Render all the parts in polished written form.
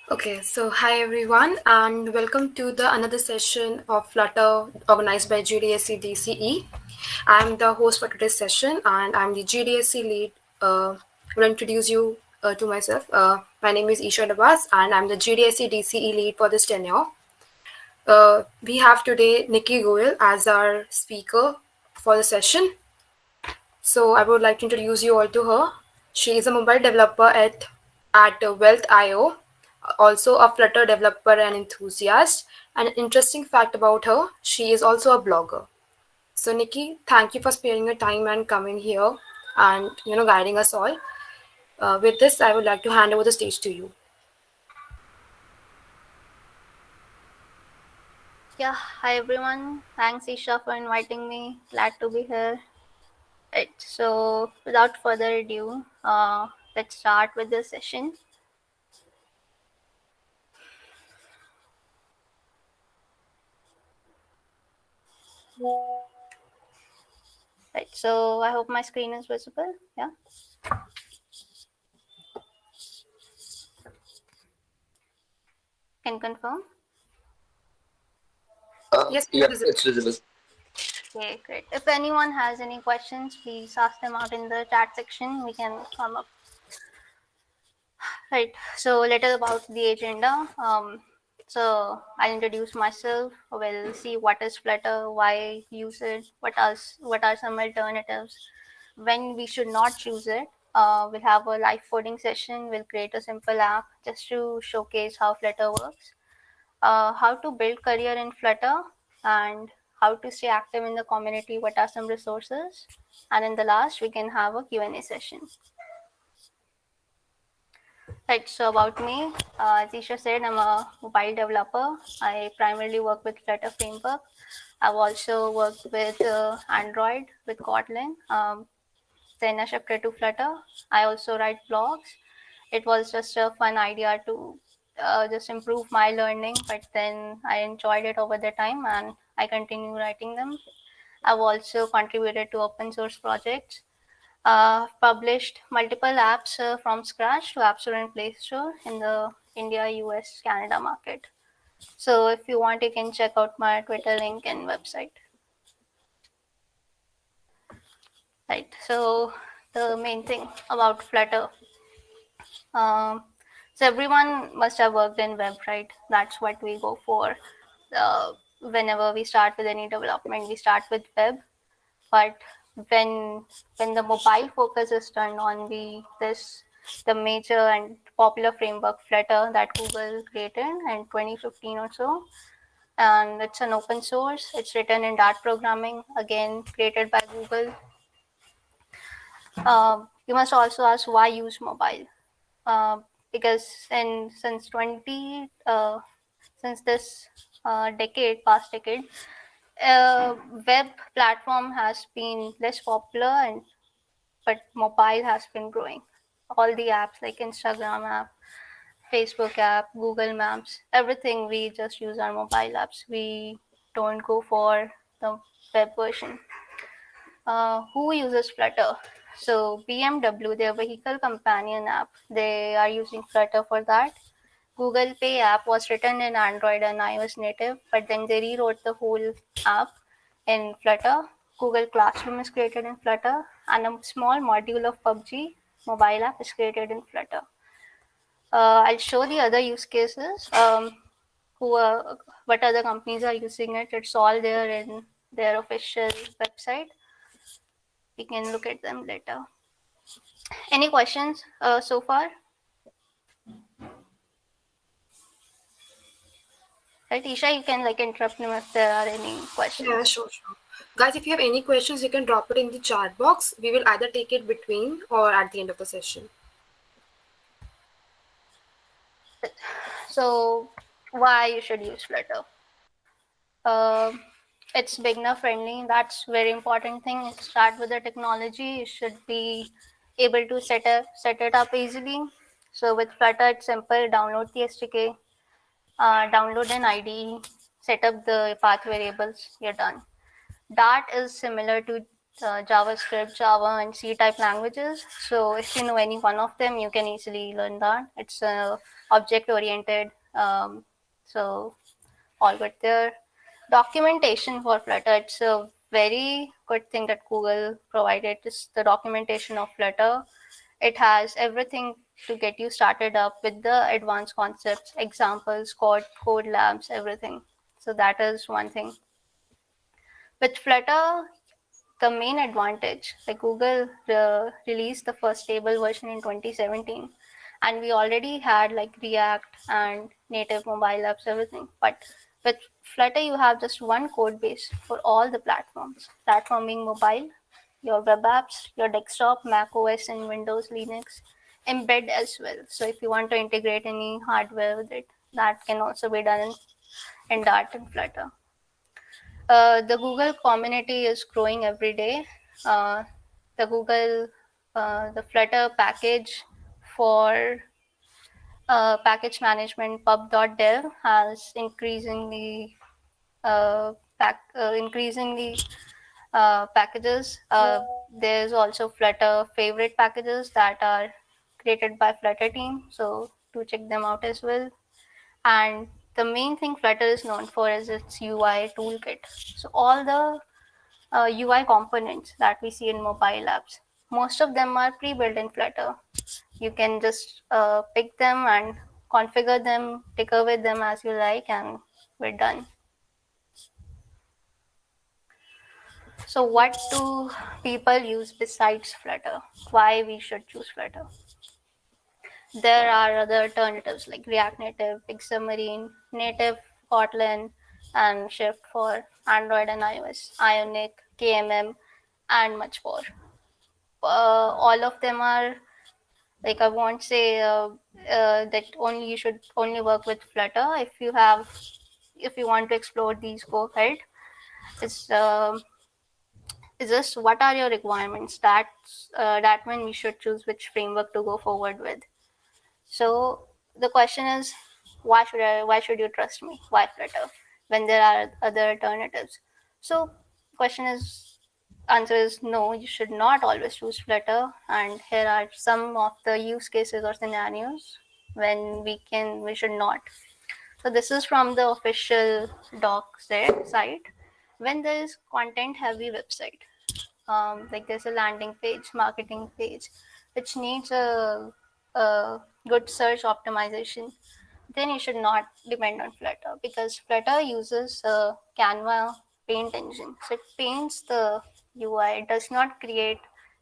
Okay, so hi everyone, and welcome to the another session of Flutter organized by GDSC DCE. I'm the host for today's session, and I'm the GDSC lead. Will introduce you to myself. My name is Isha Dabas, and I'm the GDSC DCE lead for this tenure. We have today Nikki Goel as our speaker for the session. So I would like to introduce you all to her. She is a mobile developer at Wealth.io, also a Flutter developer and enthusiast. And an interesting fact about her, she is also a blogger. So Nikki, thank you for sparing your time and coming here and guiding us all. With this, I would like to hand over the stage to you. Yeah, hi everyone. Thanks Isha for inviting me. Glad to be here. Right, so without further ado, let's start with the session. Right, so I hope my screen is visible. Yeah. Can confirm. Yes, Yeah, visible. it's visible. Okay, great. If anyone has any questions, please ask them out in the chat section. We can come up. Right. So little about the agenda. So I'll introduce myself. We'll see what is Flutter, why use it, what are some alternatives, when we should not choose it. We'll have a live coding session. We'll create a simple app just to showcase how Flutter works, how to build career in Flutter, and how to stay active in the community. What are some resources? And in the last, we can have a Q&A session. Right, so about me, as Isha said, I'm a mobile developer. I primarily work with Flutter framework. I've also worked with Android with Kotlin. Then I shifted to Flutter. I also write blogs. It was just a fun idea to just improve my learning, but then I enjoyed it over the time and I continue writing them. I've also contributed to open source projects, published multiple apps from scratch to App Store and Play Store in the India, US, Canada market. So if you want, you can check out my Twitter link and website. Right. So the main thing about Flutter. Um, so everyone must have worked in web, right? That's what we go for. Whenever we start with any development, we start with web. But when when the mobile focus is turned on, the major and popular framework Flutter that Google created in 2015 or so, and it's an open source. It's written in Dart programming, again created by Google. You must also ask why use mobile, because since this past decade, web platform has been less popular, and but mobile has been growing. All the apps like Instagram app, Facebook app, Google Maps, everything we just use our mobile apps. We don't go for the web version. Who uses Flutter? So BMW, their vehicle companion app, they are using Flutter for that. Google Pay app was written in Android and iOS native, but then they rewrote the whole app in Flutter. Google Classroom is created in Flutter, and a small module of PUBG mobile app is created in Flutter. I'll show the other use cases. What other companies are using it? It's all there in their official website. We can look at them later. Any questions so far? Right, Isha, you can interrupt me if there are any Yeah, questions. sure, sure. Guys, if you have any questions, you can drop it in the chat box. We will either take it between or at the end of the session. So, why you should use Flutter? Uh, it's beginner friendly. That's very important thing. Start with the technology. You should be able to set it up easily. So with Flutter, it's simple. Download the SDK, download an IDE, set up the path variables. You're done. Dart is similar to JavaScript, Java, and C type languages. So if you know any one of them, you can easily learn that. It's object oriented. So all good there. Documentation for Flutter. It's a very good thing that Google provided. This the documentation of Flutter. It has everything to get you started up with the advanced concepts, examples, code labs, everything. So that is one thing. With Flutter, the main advantage, like Google released the first stable version in 2017, and we already had like React and native mobile apps, everything. But with Flutter, you have just one code base for all the platforms. Platform being mobile, your web apps, your desktop, Mac OS, and Windows, Linux, embed as well. So if you want to integrate any hardware with it, that can also be done in Dart and Flutter. The Google community is growing every day. Uh, the Google, the Flutter package for package management pub.dev has increasingly packages. There's also Flutter favorite packages that are created by Flutter team, so do check them out as well. And the main thing Flutter is known for is its UI toolkit. So all the UI components that we see in mobile apps, most of them are pre-built in Flutter. You can just pick them and configure them, tinker with them as you like, and we're done. So what do people use besides Flutter? Why we should choose Flutter? There are other alternatives like React Native, Pixelmarine, Native, Kotlin, and Shift for Android and iOS, Ionic, KMM, and much more. All of them are like I won't say that only you should only work with Flutter. If you want to explore these, go ahead. It's uh, it's just what are your requirements. That when we should choose which framework to go forward with. So the question is, why should you trust me? Why Flutter when there are other alternatives? So question is answer is no, you should not always choose Flutter, and here are some of the use cases or scenarios when we should not. So this is from the official docs site. When there is content heavy website, like there's a landing page, marketing page, which needs a good search optimization, then you should not depend on Flutter because Flutter uses a Canva paint engine. So it paints the UI. It does not create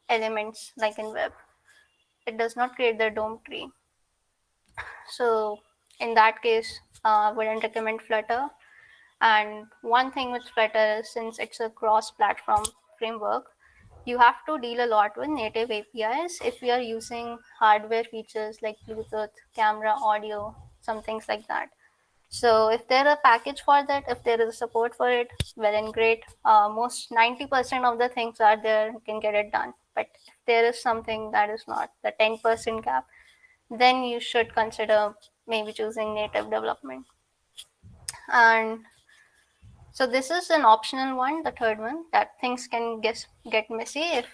elements like in web. It does not create the DOM tree. So in that case, I wouldn't recommend Flutter. And one thing with Flutter is since it's a cross-platform framework, you have to deal a lot with native APIs if you are using hardware features like Bluetooth, camera, audio, some things like that. So if there is a package for that, if there is support for it, well and great. Most 90% of the things are there, you can get it done. But if there is something that is not, the 10% gap, then you should consider maybe choosing native development. And so this is an optional one, the third one, that things can get messy if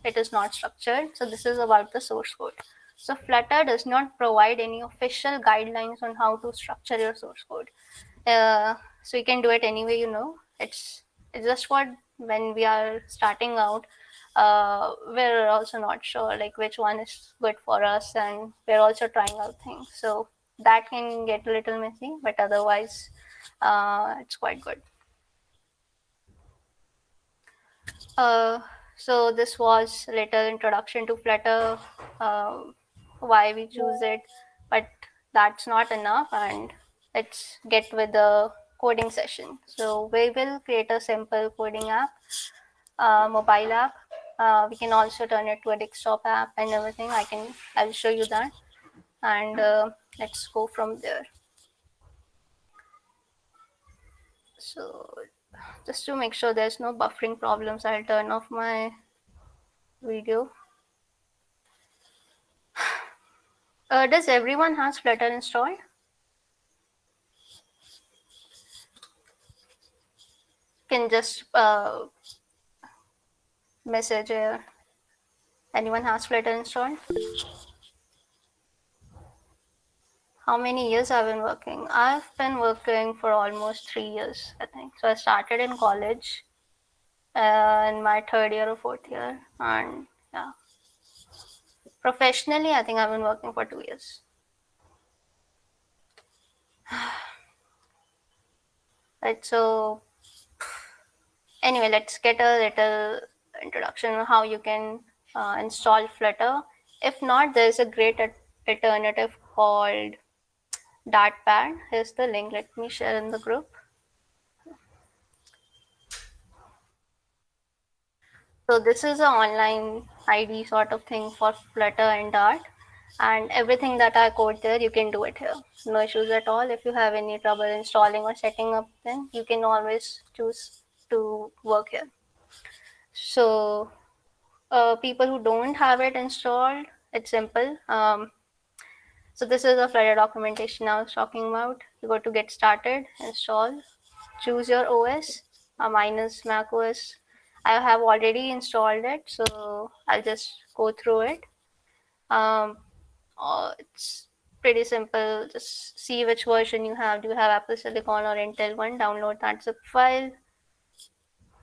it is not structured. So this is about the source code. So Flutter does not provide any official guidelines on how to structure your source code. So you can do it any way you know. It's just what when we are starting out, we're also not sure like which one is good for us, and we're also trying out things. So that can get a little messy, but otherwise, it's quite good. Uh, so this was a little introduction to Flutter, uh, why we choose it, but that's not enough, and let's get with the coding session. So we will create a simple coding app, mobile app. We can also turn it to a desktop app and everything. I'll show you that, and let's go from there. So just to make sure there's no buffering problems, I'll turn off my video. Does everyone has Flutter installed? Can just message here. Anyone has Flutter installed? How many years I've been working? I've been working for almost 3 years, I think. So I started in college in my third year or fourth year, and yeah, professionally, I think I've been working for 2 years. Right. So anyway, let's get a little introduction on how you can install Flutter. If not, there's a great alternative called Dartpad. Here's the link. Let me share in the group. So this is an online ID sort of thing for Flutter and Dart. And everything that I code there, you can do it here. No issues at all. If you have any trouble installing or setting up, then you can always choose to work here. So people who don't have it installed, it's simple. So this is the Flutter documentation I was talking about. You go to get started, install, choose your OS. Mine is Mac OS. I have already installed it, so I'll just go through it. It's pretty simple. Just see which version you have. Do you have Apple Silicon or Intel one? Download that zip file,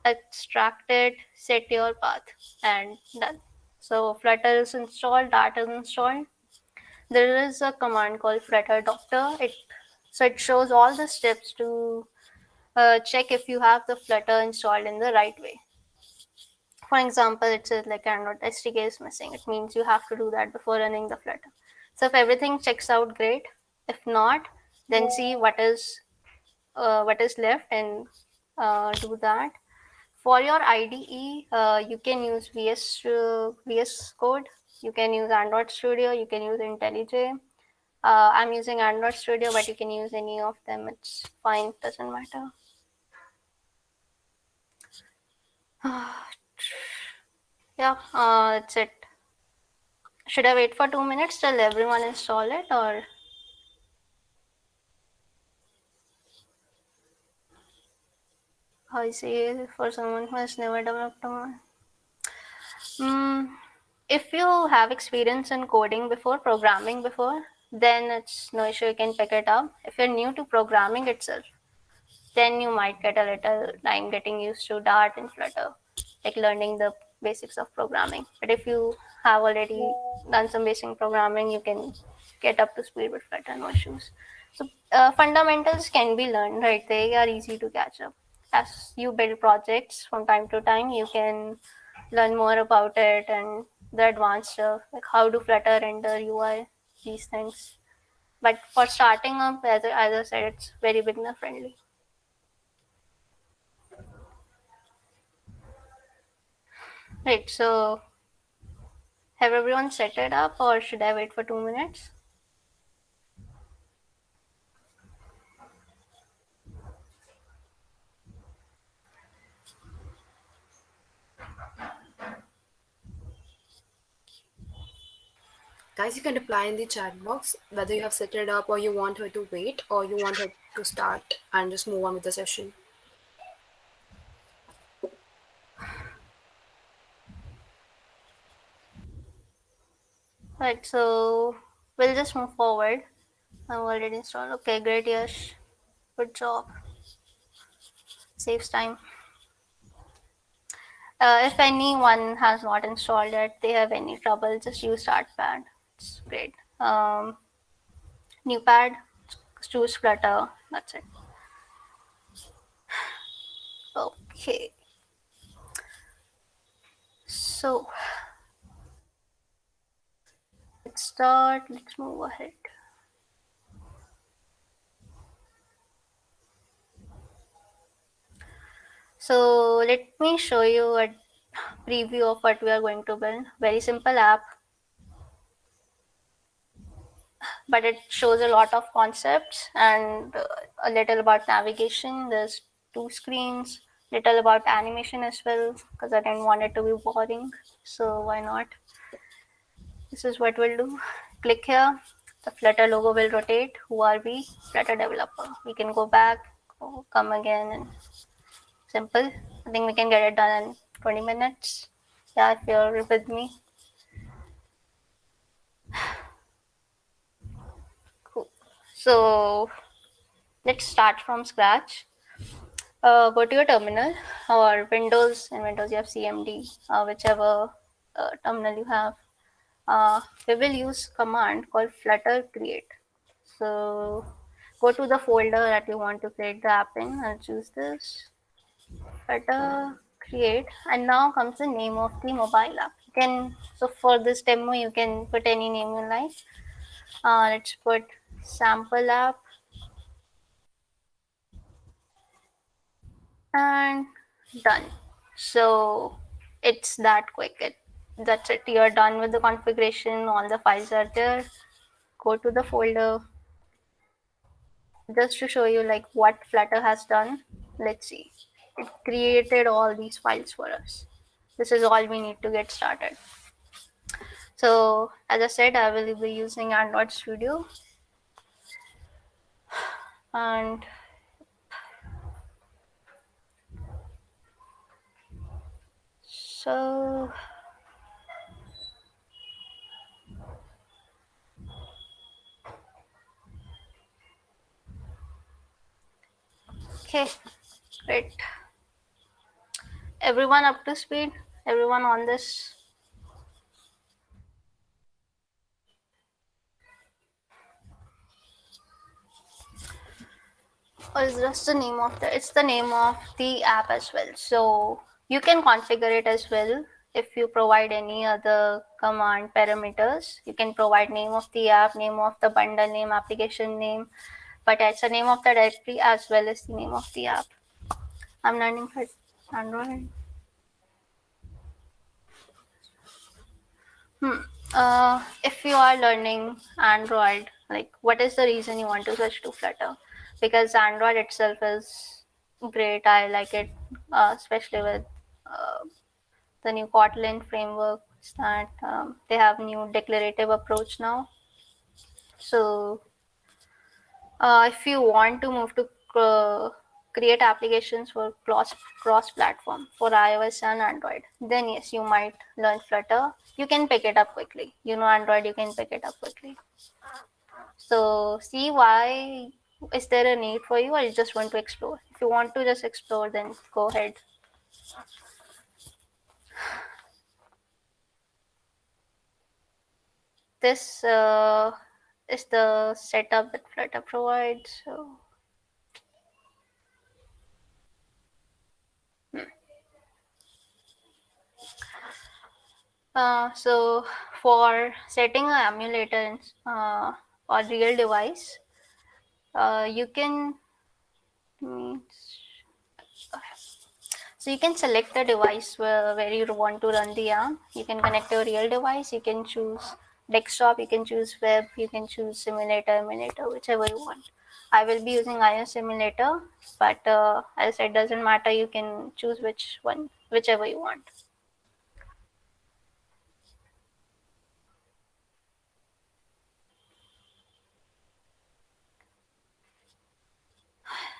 extract it, set your path, and done. So Flutter is installed, Dart is installed. There is a command called Flutter Doctor. It shows all the steps to check if you have the Flutter installed in the right way. For example, it says like Android SDK is missing. It means you have to do that before running the Flutter. So if everything checks out, great. If not, then see what is left and do that. For your IDE, you can use VS Code. You can use Android Studio. You can use IntelliJ. I'm using Android Studio, but you can use any of them. It's fine. Doesn't matter. Yeah, that's it. Should I wait for 2 minutes till everyone install it, or I say for someone who has never developed one? If you have experience in coding before, programming before, then it's no issue. You can pick it up. If you're new to programming itself, then you might get a little time getting used to Dart and Flutter, like learning the basics of programming. But if you have already done some basic programming, you can get up to speed with Flutter, no issues. So fundamentals can be learned, right? They are easy to catch up. As you build projects from time to time, you can learn more about it and the advanced stuff, like how to Flutter render UI, these things. But for starting up, as I said, it's very beginner friendly. Right, so have everyone set it up, or should I wait for 2 minutes? Guys, you can reply in the chat box whether you have set it up or you want her to wait or you want her to start and just move on with the session. Right, so we'll just move forward. I've already installed. Okay, great, Yash. Good job. Saves time. If anyone has not installed it, they have any trouble, just use Startpad. It's great. New pad, choose Flutter. That's it. Okay. So let's start. Let's move ahead. So let me show you a preview of what we are going to build. Very simple app, but it shows a lot of concepts and a little about navigation. There's 2 screens, little about animation as well, because I didn't want it to be boring. So why not? This is what we'll do. Click here. The Flutter logo will rotate. Who are we? Flutter developer. We can go back, come again, and simple. I think we can get it done in 20 minutes. Yeah, if you're with me. Cool. So let's start from scratch. Go to your terminal or Windows. In Windows, you have CMD, whichever terminal you have. We will use command called Flutter create. So go to the folder that you want to create the app in. I'll choose this Flutter create, and now comes the name of the mobile app. You can so for this demo you can put any name you like. Let's put sample app and done. So it's that quick. That's it. You're done with the configuration. All the files are there. Go to the folder. Just to show you like what Flutter has done. Let's see. It created all these files for us. This is all we need to get started. So as I said, I will be using Android Studio, and so okay, great. Everyone up to speed? Everyone on this? Or is just the name of it's the name of the app as well. So you can configure it as well. If you provide any other command parameters, you can provide name of the app, name of the bundle name, application name, but it's the name of the directory as well as the name of the app. I'm learning for Android. If you are learning Android, like what is the reason you want to switch to Flutter? Because Android itself is great. I like it, especially with uh, the new Kotlin frameworks that they have new declarative approach now. So if you want to move to create applications for cross platform for iOS and Android, then yes, you might learn Flutter. You can pick it up quickly. You know Android, you can pick it up quickly. So see why is there a need for you, or you just want to explore? If you want to just explore, then go ahead. This is the setup that Flutter provides. So so for setting an emulator or real device, you can so you can select the device where you want to run the app. You can connect your real device. You can choose desktop. You can choose web. You can choose simulator, emulator, whichever you want. I will be using iOS simulator, but as I said, doesn't matter. You can choose which one, whichever you want.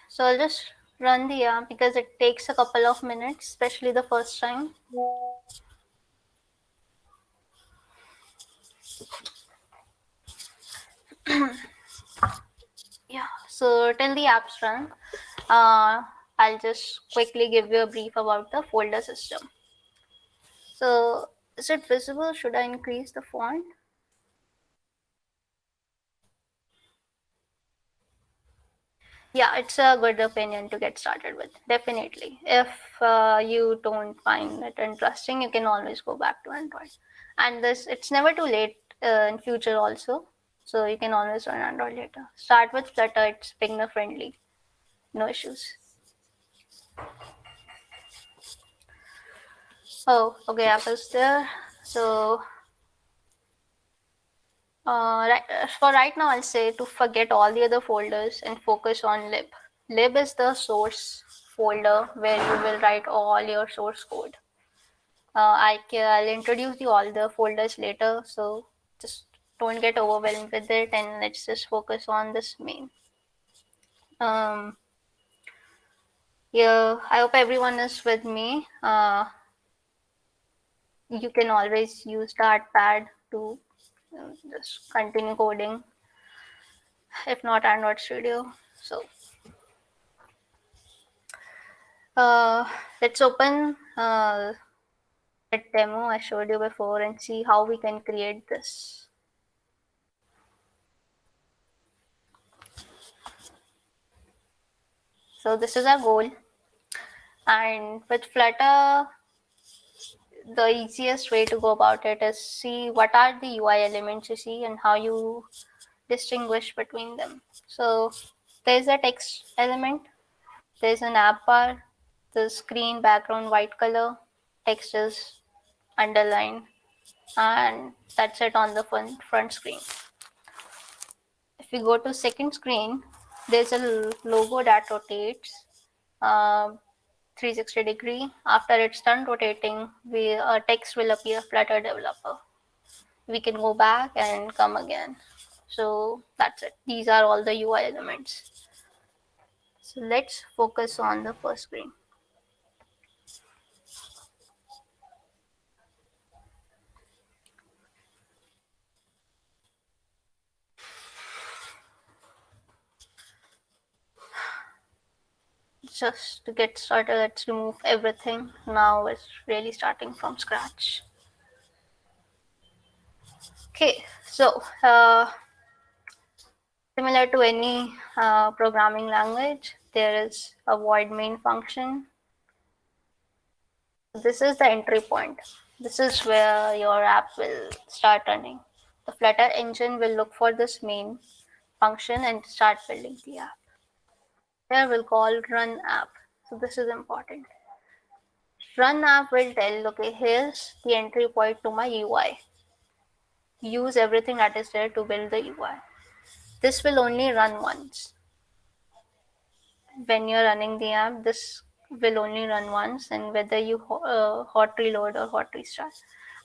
So I'll just run the app because it takes a couple of minutes, especially the first time. Yeah, so till the apps run, I'll just quickly give you a brief about the folder system. So is it visible? Should I increase the font? Yeah, it's a good opinion to get started with, definitely. If you don't find it interesting, you can always go back to Android. And this, it's never too late in future also. So you can always run Android later. Start with Flutter, it's beginner friendly, no issues. Oh, okay, Apple's there. So for right now, I'll say to forget all the other folders and focus on lib. Lib is the source folder where you will write all your source code. I'll introduce you all the folders later, so just don't get overwhelmed with it, and let's just focus on this main. Um, yeah, I hope everyone is with me. You can always use the pad to just continue coding, if not Android Studio. So let's open that demo I showed you before and see how we can create this. So this is our goal, and with Flutter, the easiest way to go about it is see what are the UI elements you see and how you distinguish between them. So there's a text element, there's an app bar, the screen background white color, text is underlined, and that's it on the front screen. If we go to second screen, there's a logo that rotates 360-degree. After it's done rotating, text will appear Flutter developer. We can go back and come again. So that's it. These are all the UI elements. So let's focus on the first screen. Just to get started, let's remove everything. Now it's really starting from scratch. Okay, so similar to any programming language, there is a void main function. This is the entry point. This is where your app will start running. The Flutter engine will look for this main function and start building the app. Here we'll call run app. So this is important. Run app will tell, okay, here's the entry point to my UI. Use everything that is there to build the UI. This will only run once. When you're running the app, this will only run once, and whether you hot reload or hot restart.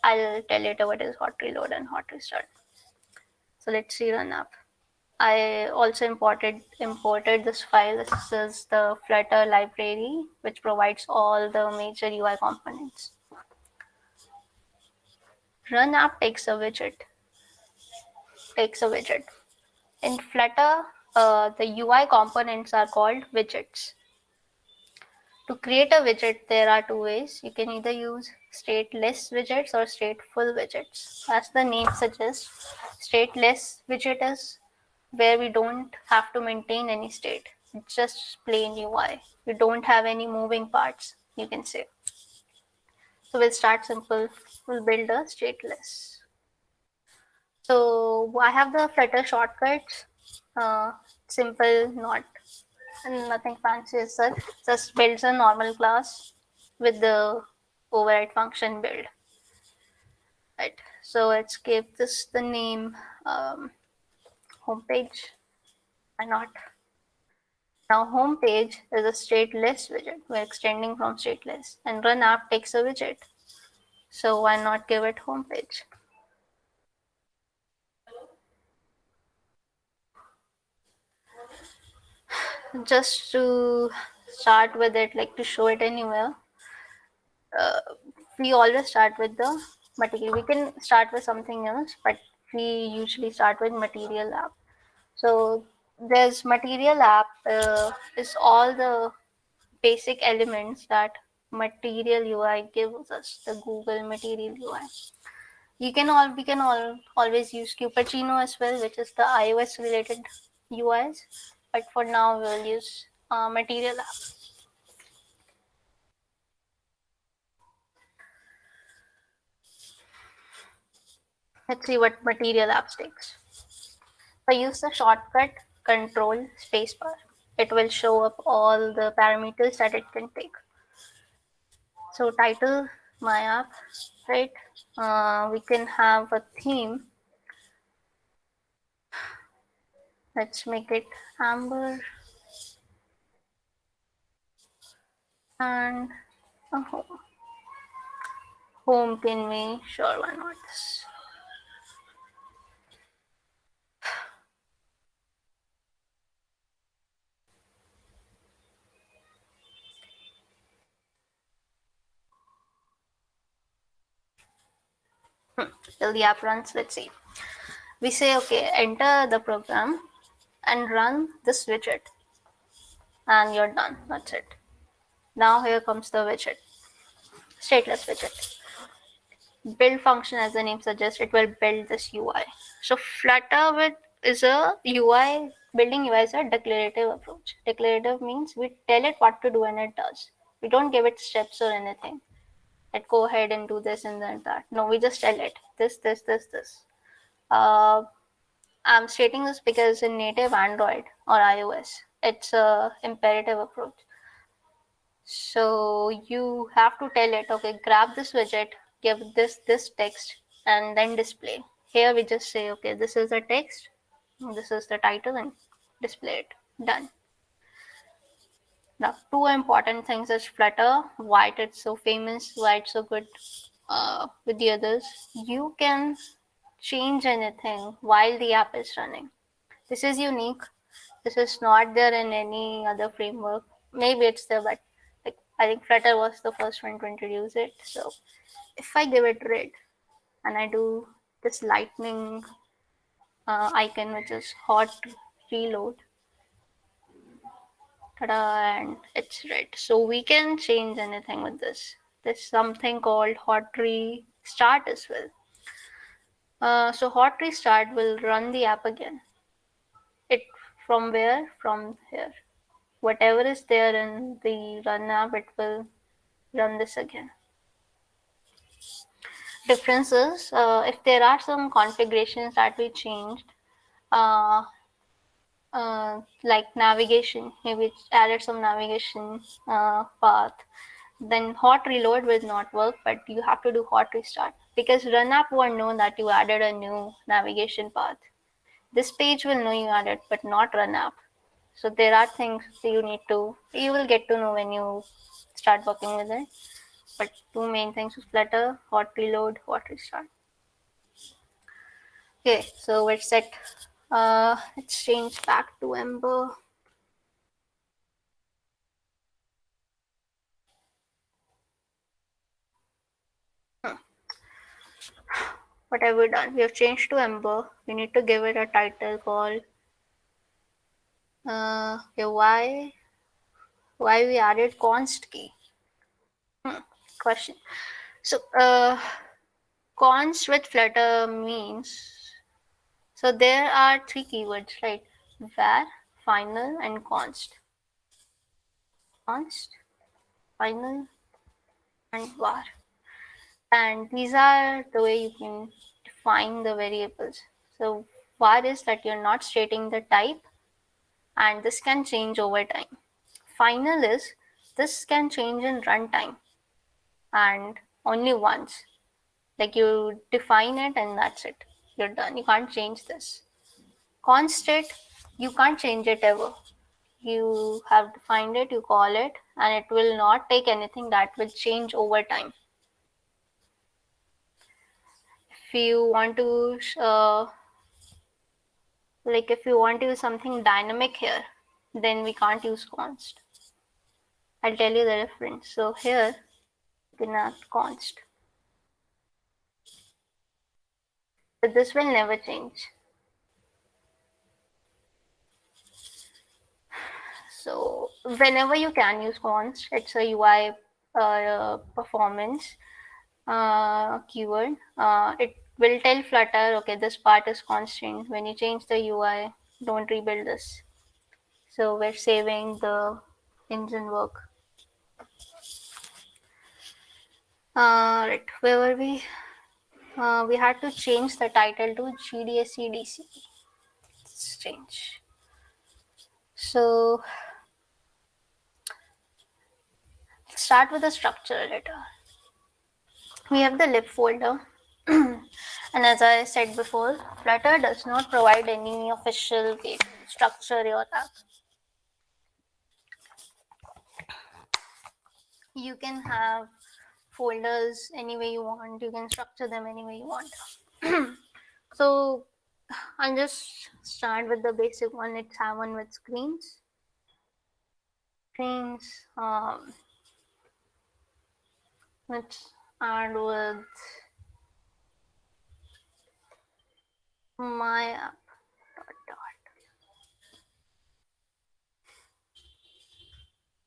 I'll tell you what is hot reload and hot restart. So let's see run app. I also imported this file. This is the Flutter library, which provides all the major UI components. Run app takes a widget. In Flutter, the UI components are called widgets. To create a widget, there are two ways. You can either use stateless widgets or stateful widgets. As the name suggests, stateless widget is where we don't have to maintain any state. It's just plain UI. We don't have any moving parts, you can say. So we'll start simple. We'll build a stateless. So I have the Flutter shortcuts. Simple, nothing fancy as such. Just builds a normal class with the override function build. Right. So let's give this the name homepage. Why not? Now homepage is a stateless widget. We're extending from stateless, and run app takes a widget. So why not give it homepage? Just to start with it, like to show it anywhere, we always start with the material. We can start with something else, but we usually start with material app. So there's material app is all the basic elements that material UI gives us, the Google material UI. We can always use Cupertino as well, which is the iOS related UIs. But for now, we'll use material app. Let's see what material apps takes. If I use the shortcut control spacebar, it will show up all the parameters that it can take. So title my app, right? We can have a theme. Let's make it amber and a home. Home can be, sure, why not? Till the app runs. Let's see. We say, okay, enter the program and run this widget, and you're done. That's it. Now here comes the widget, stateless widget. Build function, as the name suggests, it will build this UI. So Flutter with is a UI, building UI is a declarative approach. Declarative means we tell it what to do and it does. We don't give it steps or anything. Like go ahead and do this and then that. No, we just tell it this. Uh, I'm stating this because in native Android or iOS, it's a imperative approach. So you have to tell it, okay, grab this widget, give this text, and then display. Here we just say, okay, this is the text, this is the title, and display it. Done. Now, two important things is Flutter, why it's so famous, why it's so good with the others. You can change anything while the app is running. This is unique. This is not there in any other framework. Maybe it's there, but like, I think Flutter was the first one to introduce it. So if I give it red and I do this lightning icon, which is hot reload, ta-da, and it's red. So we can change anything with this. There's something called hot restart as well. So hot restart will run the app again. It from where? From here. Whatever is there in the run app, it will run this again. Differences, if there are some configurations that we changed, uh, like navigation, maybe it added some navigation path, then hot reload will not work, but you have to do hot restart because run app won't know that you added a new navigation path. This page will know you added, but not run app. So there are things you will get to know when you start working with it. But two main things is Flutter, hot reload, hot restart. Okay, so we're set. Let's change back to Ember. What have we done? We have changed to Ember. We need to give it a title called okay, why we added const key. Question. So const with Flutter means, so there are three keywords, right? Var, final, and const. Const, final, and var. And these are the way you can define the variables. So var is that you're not stating the type, and this can change over time. Final is this can change in runtime and only once. Like you define it and that's it. You're done. You can't change this. Constant, you can't change it ever. You have defined it, you call it, and it will not take anything that will change over time. If you want to if you want to use something dynamic here, then we can't use const. I'll tell you the difference. So here you can add const, but this will never change. So whenever you can use const, it's a UI performance keyword. It will tell Flutter, okay, this part is constant. When you change the UI, don't rebuild this. So we're saving the engine work. Right, where were we? We had to change the title to GDSC DCE. Let's change. So let's start with the structure editor. We have the lib folder. And as I said before, Flutter does not provide any official way to structure your app. You can have folders any way you want. You can structure them any way you want. So I'll just start with the basic one. Let's have one with screens. Screens. Let's add with My app dot.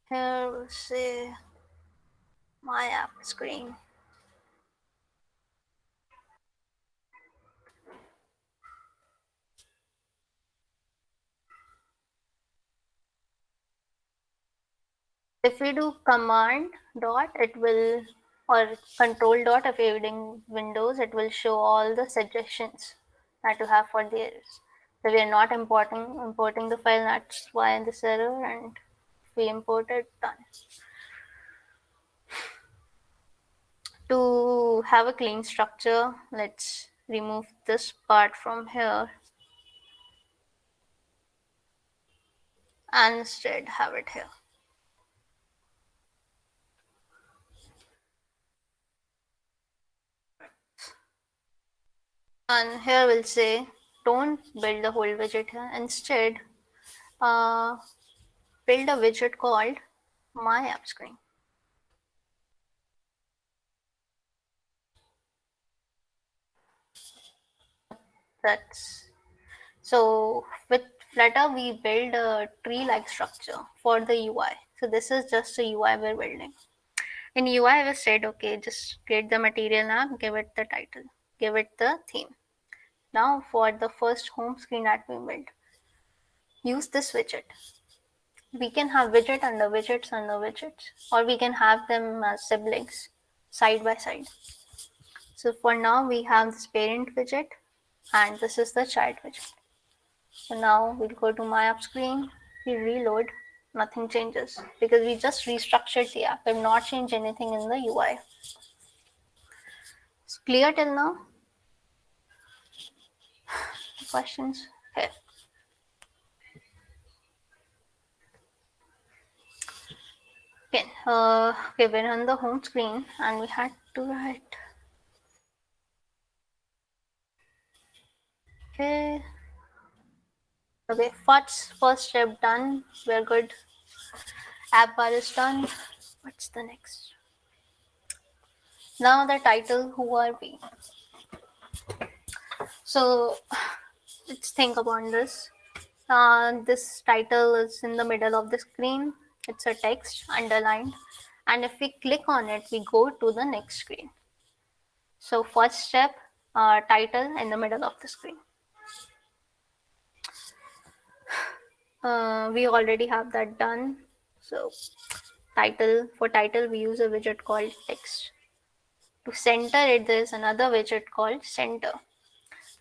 Here we'll say my app screen. If we do command dot, it will, or control dot if you're using Windows, it will show all the suggestions that you have for the errors. So we are not importing the file, that's why this error, and if we import it, done. To have a clean structure, let's remove this part from here and instead have it here. And here we'll say don't build the whole widget here. Instead, build a widget called my app screen. That's so with Flutter we build a tree-like structure for the UI. So this is just a UI we're building. In UI we said okay, just create the material name, give it the title, give it the theme. Now for the first home screen that we built, use this widget. We can have widget under widgets under widgets, or we can have them as siblings side by side. So for now we have this parent widget and this is the child widget. So now we'll go to my app screen, we reload, nothing changes because we just restructured the app. We've not changed anything in the UI. It's clear till now? Questions? Okay. Okay, we're on the home screen and we had to write. Okay. Okay, first step done. We're good. App bar is done. What's the next? Now the title, who are we? So let's think about this. This title is in the middle of the screen. It's a text underlined. And if we click on it, we go to the next screen. So first step, title in the middle of the screen. We already have that done. So for title, we use a widget called text. To center it, there's another widget called center.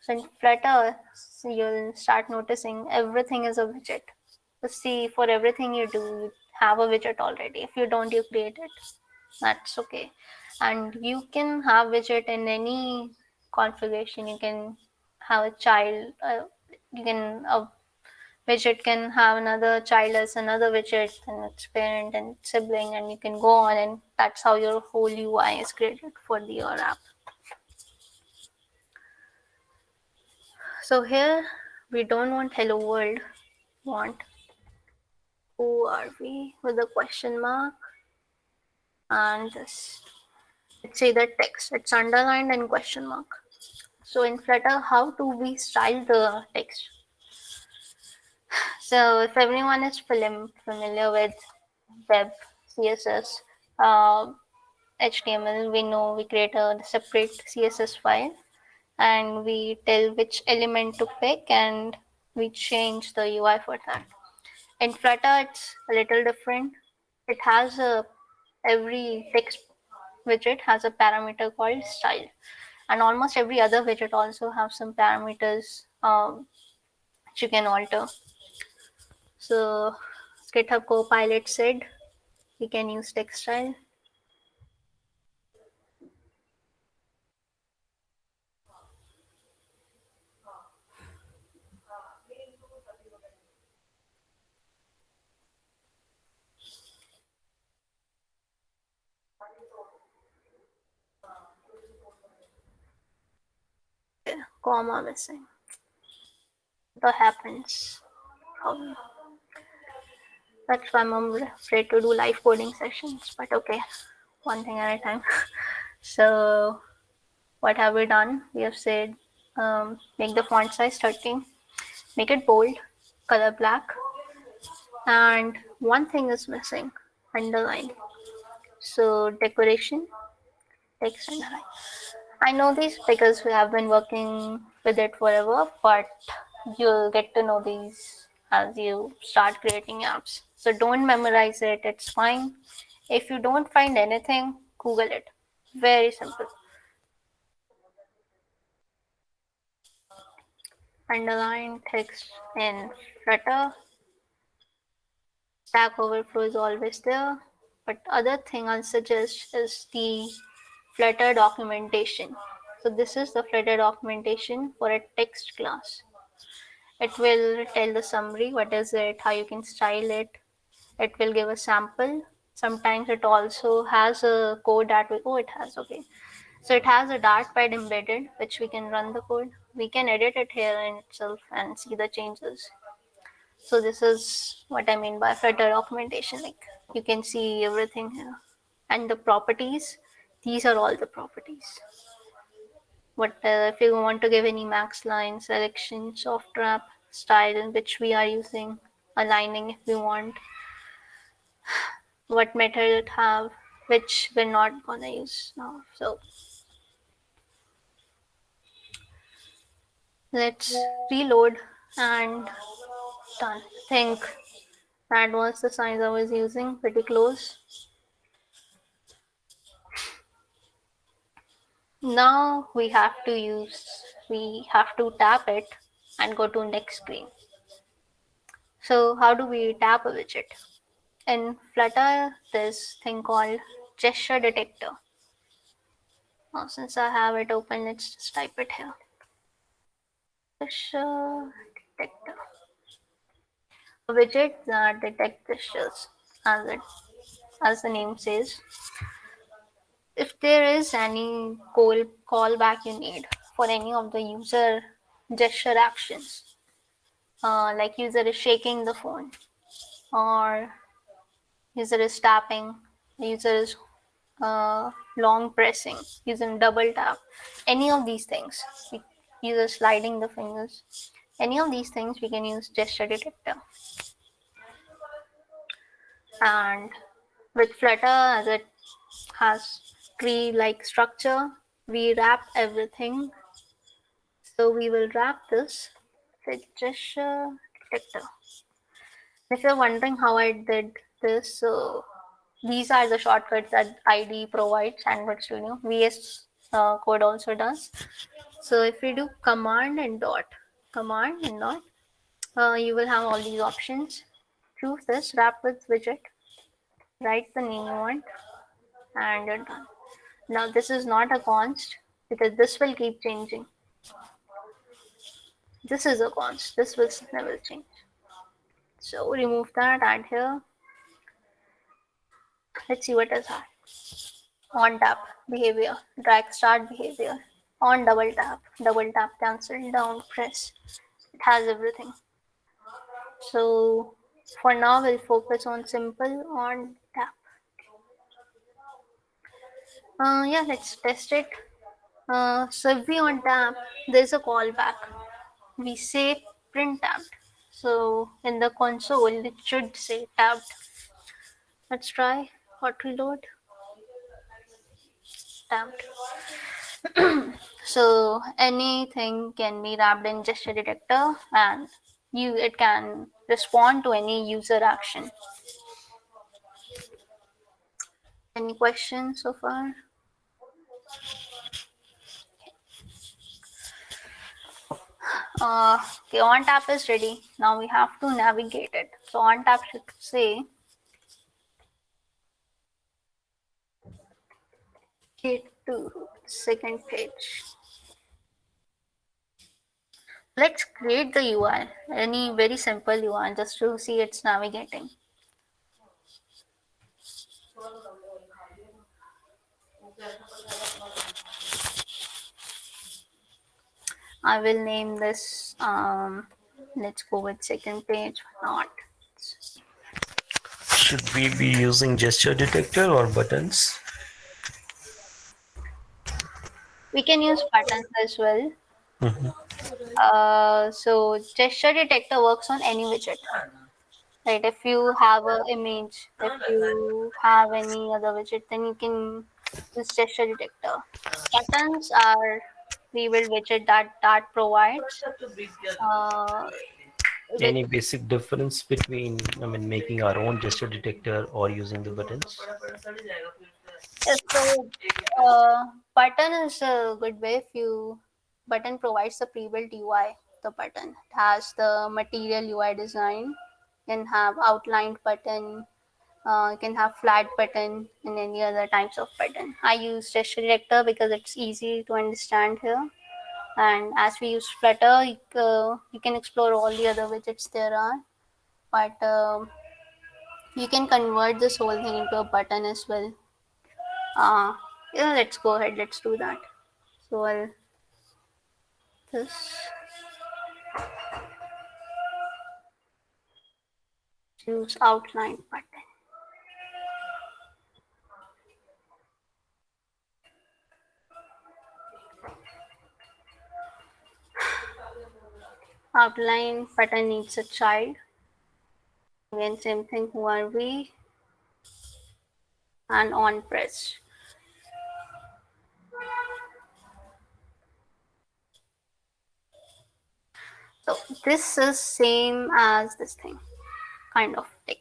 So in Flutter, you'll start noticing everything is a widget. So see, for everything you do, you have a widget already. If you don't, you create it. That's okay. And you can have widget in any configuration. You can have a child. A widget can have another child as another widget, and its parent and sibling, and you can go on, and that's how your whole UI is created for your app. So here we don't want hello world, we want who are we with a question mark and this. Let's say the text, it's underlined and question mark. So in Flutter, how do we style the text? So if everyone is familiar with web, CSS, HTML, we know we create a separate CSS file and we tell which element to pick and we change the UI for that. In Flutter, it's a little different. It has every text widget has a parameter called style, and almost every other widget also have some parameters which you can alter. So GitHub Copilot said we can use text style. Okay, comma missing. That happens. That's why I'm afraid to do live coding sessions, but okay, one thing at a time. So what have we done? We have said Make the font size 13. Make it bold. Color black. And one thing is missing. Underline. So decoration, text underline. I know these because we have been working with it forever, but you'll get to know these as you start creating apps. So don't memorize it, it's fine. If you don't find anything, Google it. Very simple. Underline text in Flutter. Stack Overflow is always there. But other thing I'll suggest is the Flutter documentation. So this is the Flutter documentation for a text class. It will tell the summary, what is it, how you can style it. It will give a sample. Sometimes it also has a code that we, oh, it has, okay. So it has a dartpad embedded, which we can run the code. We can edit it here in itself and see the changes. So this is what I mean by Flutter documentation. Like you can see everything here. And the properties, these are all the properties. What if you want to give any max line, selection, soft wrap, style, which we are using, aligning if we want, what method it have, which we're not gonna use now. So let's reload and done. I think that was the size I was using, pretty close. Now we have to tap it and go to next screen. So how do we tap a widget? In Flutter, this thing called gesture detector. Now, since I have it open, let's just type it here. Gesture detector. A widget that detects gestures, as the name says. If there is any callback you need for any of the user gesture actions, like user is shaking the phone, or user is tapping, user is long pressing, using double tap, any of these things, user sliding the fingers, any of these things we can use gesture detector. And with Flutter, as it has tree-like structure, we wrap everything. So we will wrap this with gesture detector. If you're wondering how I did this, so these are the shortcuts that IDE provides, Android Studio. VS Code also does. So if we do command and dot, you will have all these options. Choose this, wrap with widget, write the name you want, and you're done. Now this is not a const because this will keep changing. This is a const, this will never change. So remove that, add here. Let's see what is that. On tap behavior, drag start behavior, on double tap cancel, down press. It has everything. So for now we'll focus on simple on tap. Yeah, let's test it. So if we on tap, there's a callback. We say print tapped. So in the console it should say tapped. Let's try hot reload. Tapped. So anything can be wrapped in gesture detector and it can respond to any user action. Any questions so far? Okay, on tap is ready. Now we have to navigate it. So on tap should say get to second page. Let's create the UI, any very simple UI, just to see it's navigating. I will name this, let's go with second page, not. Should we be using gesture detector or buttons? We can use buttons as well. So gesture detector works on any widget. Right, if you have a image, if you have any other widget, then you can use gesture detector. Buttons are pre-built widget that provides uh, with Any basic difference between, I mean, making our own gesture detector or using the buttons? so button is a good way. If you button provides the pre-built UI, the button it has the material UI design, can have outlined button, you can have flat button and any other types of button. I use gesture detector because it's easy to understand here. And as we use Flutter, you can explore all the other widgets there are, but you can convert this whole thing into a button as well. Uh, yeah, let's go ahead. Let's do that. So I'll just choose outline button. Outline button needs a child. Again, same thing. Who are we? And on press. So this is same as this thing, kind of tick.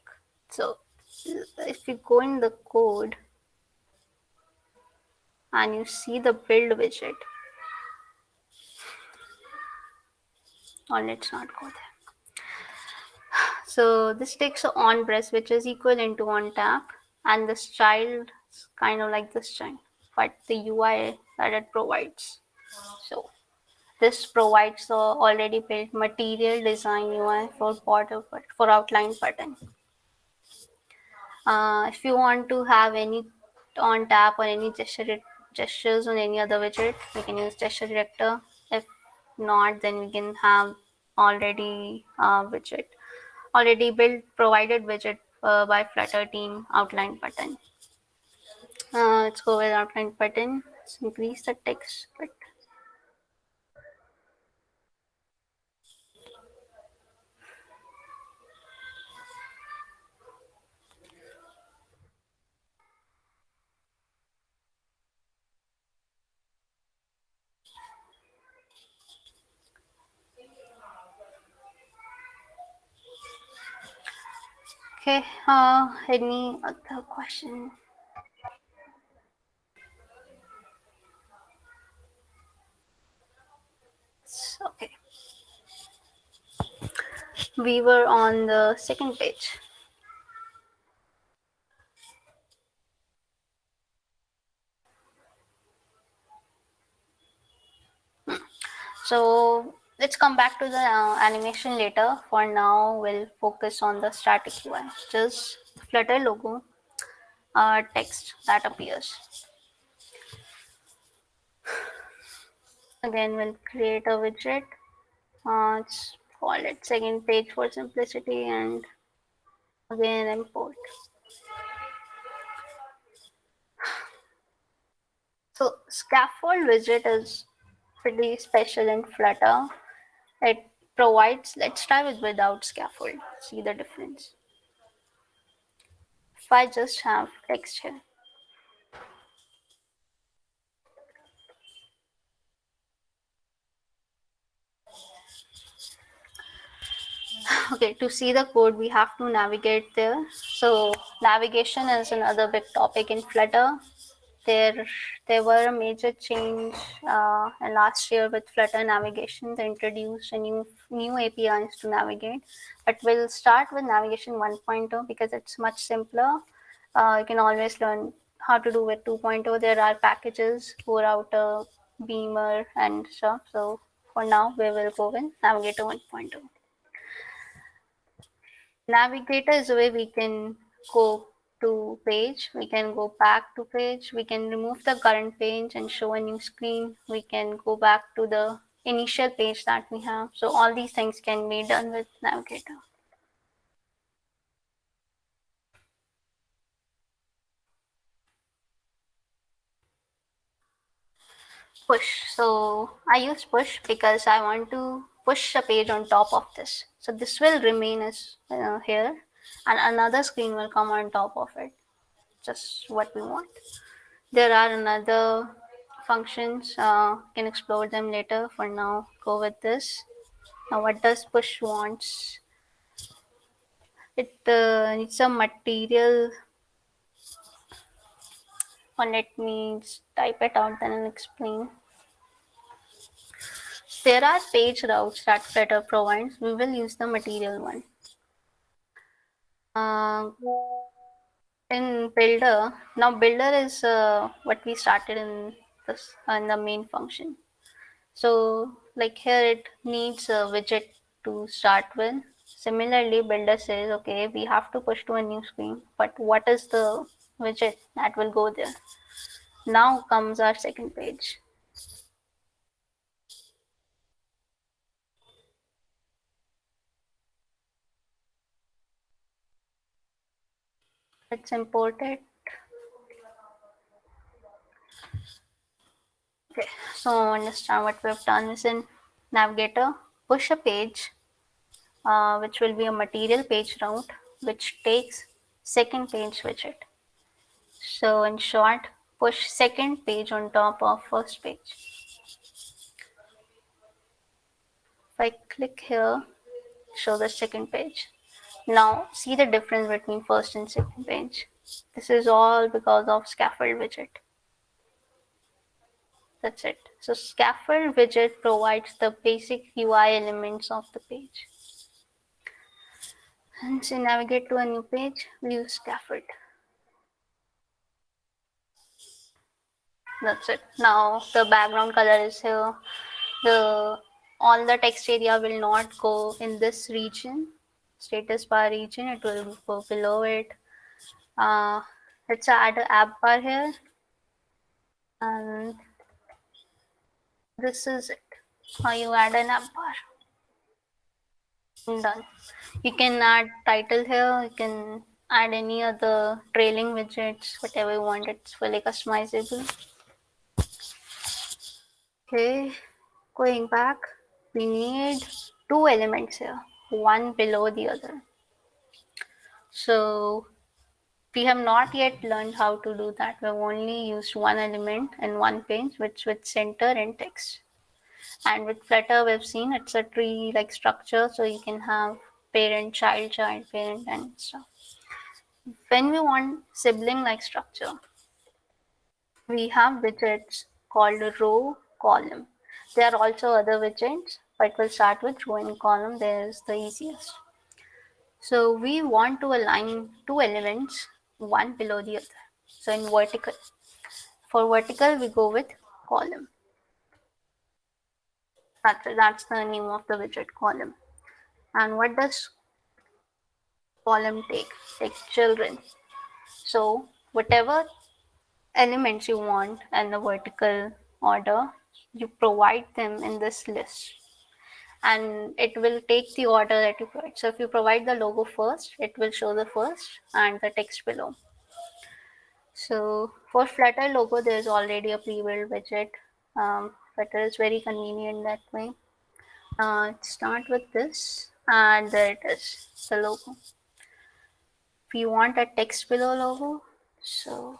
So if you go in the code and you see the build widget, or let's not go there. So this takes a on press, which is equivalent to on tap, and this child is kind of like this child, but the UI that it provides. So this provides the already built material design UI for border for outline button. If you want to have any on tap or any gestures on any other widget, we can use gesture director. If not, then we can have already widget, already built provided widget by Flutter team outline button. Let's go with outline button. Let's increase the text bit. Okay. Any other question? Okay. We were on the second page. So let's come back to the animation later. For now, we'll focus on the static UI, just the Flutter logo, text that appears. Again, we'll create a widget. Let's call it second page for simplicity, and again import. So scaffold widget is pretty special in Flutter. It provides, let's try with without scaffold, see the difference. If I just have text here, okay, to see the code, we have to navigate there. So navigation is another big topic in Flutter. There were a major change last year with Flutter navigation. They introduced a new APIs to navigate. But we'll start with navigation 1.0 because it's much simpler. You can always learn how to do with 2.0. There are packages, core router, beamer, and stuff. So for now, we will go with Navigator 1.0. Navigator is a way we can go to page, we can go back to page, we can remove the current page and show a new screen, we can go back to the initial page that we have. So all these things can be done with Navigator. push. So I use push because I want to push a page on top of this. So this will remain as here, and another screen will come on top of it. Just what we want. There are another functions. Can explore them later. For now, go with this. Now, what does push wants? It needs a material. Or let me type it out and explain. There are page routes that Flutter provides. We will use the material one. In Builder, now Builder is what we started in this in the main function. So like here it needs a widget to start with. Similarly, Builder says, okay, we have to push to a new screen, but what is the widget that will go there? Now comes our second page. Let's import it. Okay, so understand what we've done is in Navigator, push a page, which will be a material page route, which takes second page widget. So in short, push second page on top of first page. If I click here, show the second page. Now see the difference between first and second page. This is all because of scaffold widget. That's it. So scaffold widget provides the basic UI elements of the page. And so navigate to a new page, we use scaffold. That's it. Now the background color is here. All the text area will not go in this region, status bar region. It will go below it. Let's add an app bar here, and this is it. How you add an app bar. Done. You can add title here. You can add any other trailing widgets, whatever you want. It's fully customizable. Okay, going back, we need two elements here, one below the other. So we have not yet learned how to do that. We've only used one element in one page, which with center and text. And with Flutter, we've seen it's a tree-like structure, so you can have parent, child, child, parent, and stuff. When we want sibling-like structure, we have widgets called row, column. There are also other widgets, but we'll start with row and column. There's the easiest. So we want to align two elements, one below the other. So in vertical. For vertical, we go with column. That's the name of the widget, column. And what does column take? Take children. So whatever elements you want in the vertical order, you provide them in this list. And it will take the order that you provide. So if you provide the logo first, it will show the first and the text below. So for Flutter logo, there's already a pre-built widget. Flutter is very convenient that way. Start with this, and there it is, the logo. If you want a text below logo, so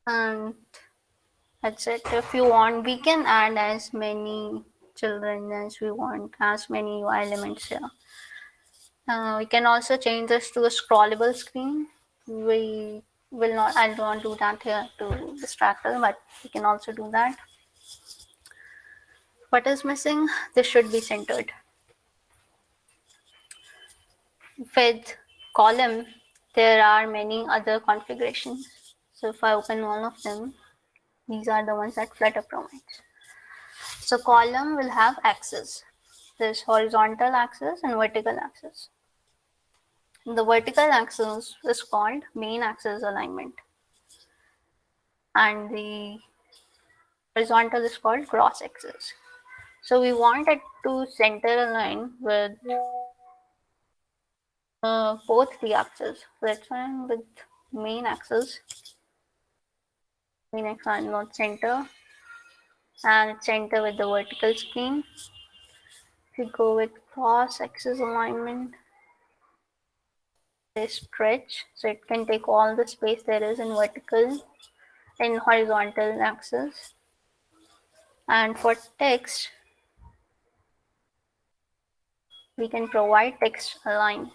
and that's it. If you want, we can add as many children as we want, as many UI elements here. We can also change this to a scrollable screen. We will not, I don't do that here to distract us, but we can also do that. What is missing? This should be centered. With column, there are many other configurations. So if I open all of them, these are the ones that Flutter provides. So column will have axes. There's horizontal axis and vertical axis. The vertical axis is called main axis alignment, and the horizontal is called cross axis. So we want it to center align with both the axes. So let's find with main axis, main axis not center, and center with the vertical screen. If we go with cross axis alignment, they stretch, so it can take all the space there is in vertical and horizontal axis. And for text, we can provide text align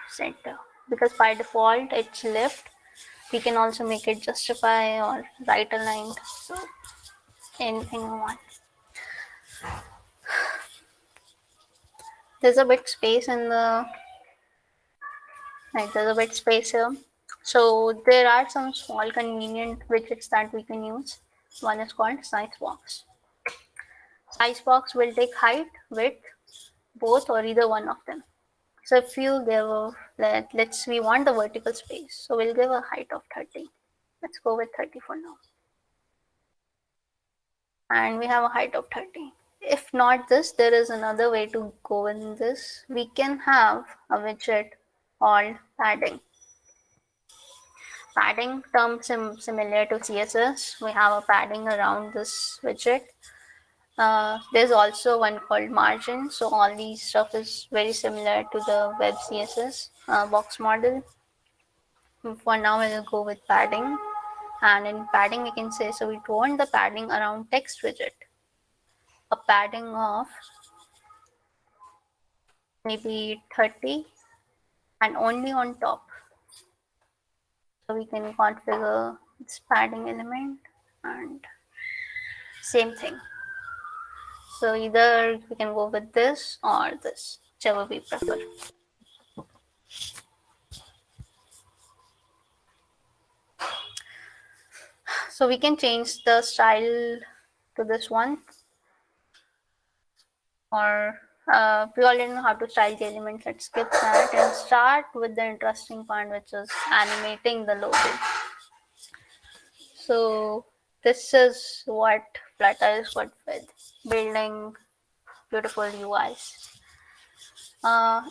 center, because by default it's left. We can also make it justify or right aligned, so anything we want. There's a bit space in the there's a bit space here. So there are some small convenient widgets that we can use. One is called size box. Size box will take height, width, both or either one of them. So if you give let's we want the vertical space, so we'll give a height of 30. Let's go with 30 for now. And we have a height of 30. If not this, there is another way to go in this. We can have a widget called padding. Padding term similar to CSS. We have a padding around this widget. There's also one called margin. So all these stuff is very similar to the web CSS box model. For now, we'll go with padding. And in padding, we can say, so we want the padding around text widget. A padding of maybe 30 and only on top. So we can configure this padding element and same thing. So either we can go with this or this, whichever we prefer. So we can change the style to this one, or we already know how to style the elements. Let's skip that and start with the interesting part, which is animating the logo. So this is what Flutter is good with, building beautiful UIs.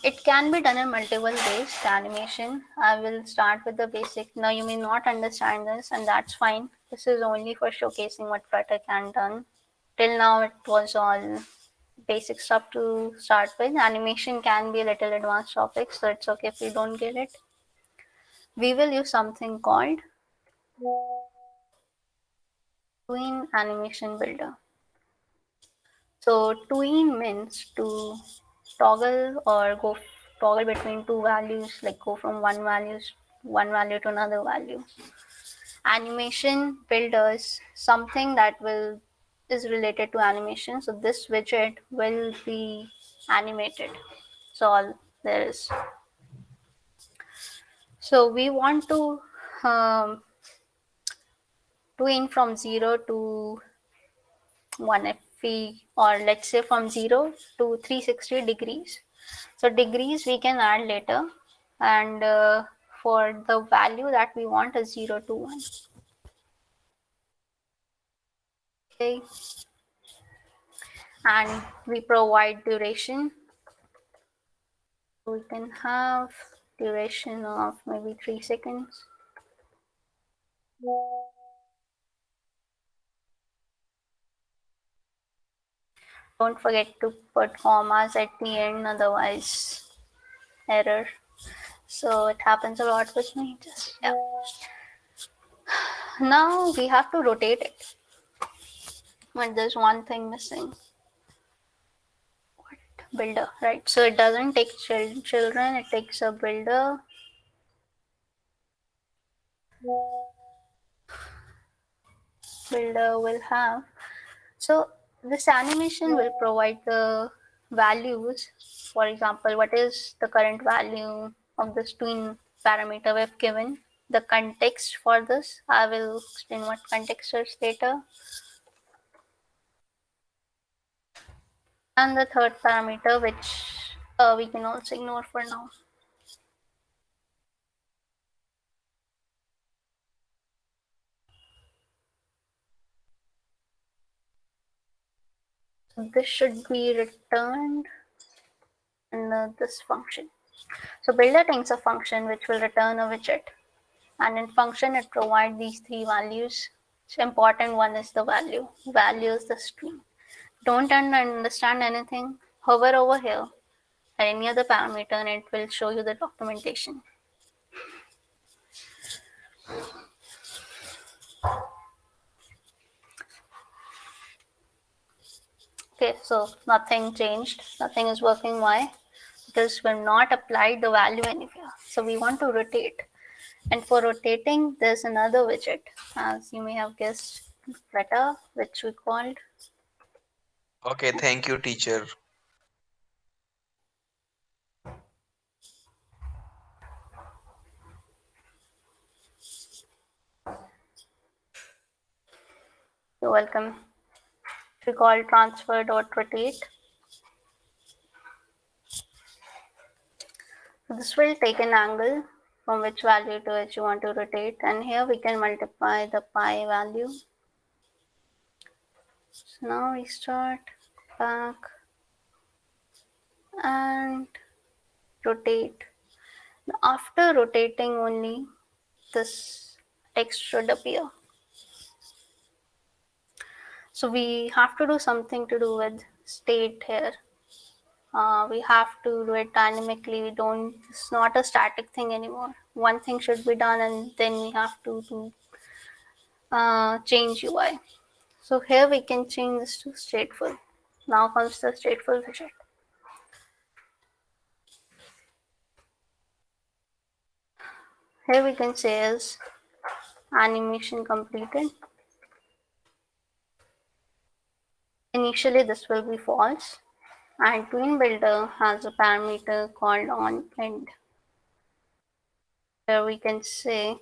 It can be done in multiple ways, the animation. I will start with the basic. Now you may not understand this, and that's fine. This is only for showcasing what Flutter can do. Till now it was all basic stuff to start with. Animation can be a little advanced topic, so it's okay if we don't get it. We will use something called Tween Animation Builder. So tween means to toggle or toggle between two values, like go from one value to another value. Animation builder is something that is related to animation. So this widget will be animated. That's all there is. So we want to tween from 0 to 1 or let's say from 0 to 360 degrees. So degrees we can add later, and for the value that we want is 0 to 1. Okay. And we provide duration. We can have duration of maybe 3 seconds. Don't forget to put commas at the end, otherwise error. So it happens a lot with me. Now we have to rotate it, but there's one thing missing. Builder, right? So it doesn't take children, it takes a builder. Builder will have, so this animation will provide the values. For example, what is the current value of this tween parameter we've given, the context for this. I will explain what context is later. And the third parameter, which we can also ignore for now. This should be returned in this function. So builder takes a function which will return a widget, and in function it provides these three values. So important one is the value. Value is the string. Don't understand anything, hover over here or any other parameter and it will show you the documentation. Okay, so nothing changed, nothing is working. Why? Because we've not applied the value anywhere. So we want to rotate. And for rotating, there's another widget, as you may have guessed, Flutter, which we called. Okay, thank you, teacher. You're welcome. We call transfer.rotate. So this will take an angle from which value to which you want to rotate, and here we can multiply the pi value. So now we start back and rotate. After rotating only, this text should appear. So we have to do something to do with state here. We have to do it dynamically. It's not a static thing anymore. One thing should be done and then we have to do change UI. So here we can change this to stateful. Now comes the stateful widget. Here we can say is animation completed. Initially this will be false, and Tween Builder has a parameter called onEnd. Here we can say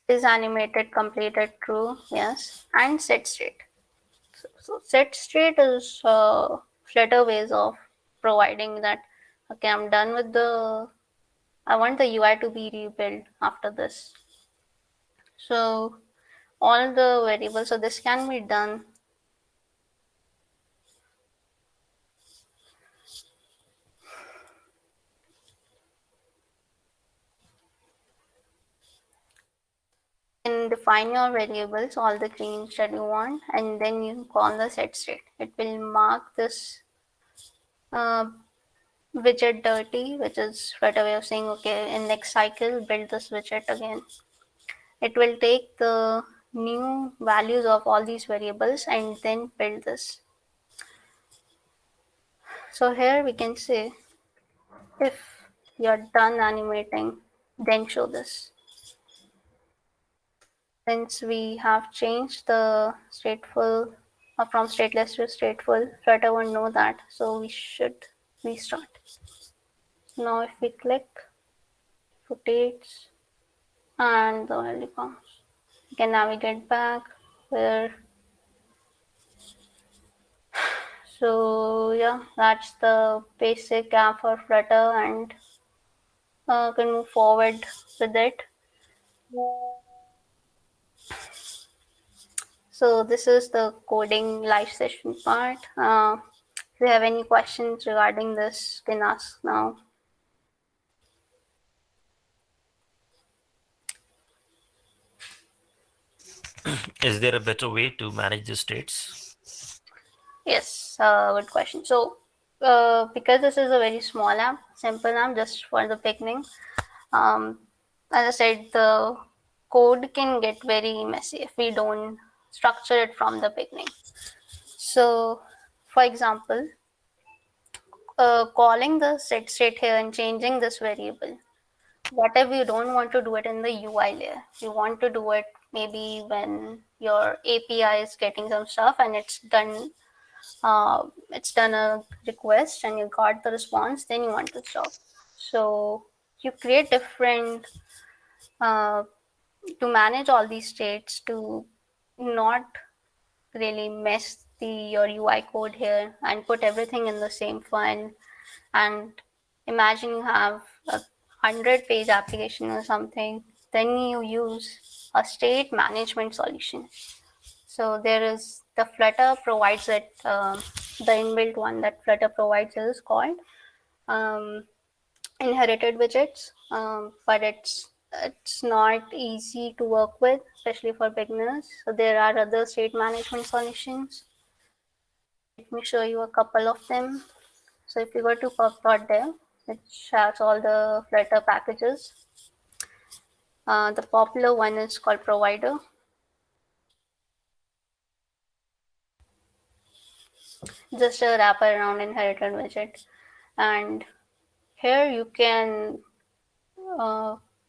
is animated completed true, yes, and set state. So set state is Flutter ways of providing that, okay, I'm done with I want the UI to be rebuilt after this. So all the variables, so this can be done in define your variables, all the change that you want, and then you call the set state. It will mark this widget dirty, which is Flutter way of saying, okay, in next cycle, build this widget again. It will take the new values of all these variables and then build this. So here we can say if you're done animating, then show this. Since we have changed the stateful from stateless to stateful, Flutter won't know that, so we should restart. Now if we click, rotates, and the value comes. You can navigate back where. So yeah, that's the basic app for Flutter, and can move forward with it. So this is the coding live session part. If you have any questions regarding this, you can ask now. Is there a better way to manage the states? Yes, good question. So because this is a very small app, simple app, just for the beginning, as I said, the code can get very messy if we don't structure it from the beginning. So for example, calling the set state here and changing this variable, what if you don't want to do it in the UI layer? You want to do it maybe when your API is getting some stuff and it's done a request and you got the response, then you want to stop. So you create different to manage all these states, to not really mess your UI code here and put everything in the same file. And imagine you have a 100-page application or something, then you use a state management solution. So there is the Flutter provides it, the inbuilt one that Flutter provides is called inherited widgets, but it's not easy to work with, especially for beginners. So there are other state management solutions. Let me show you a couple of them. So if you go to pub.dev, which has all the Flutter packages, the popular one is called Provider. Just a wrapper around inherited widget. And here you can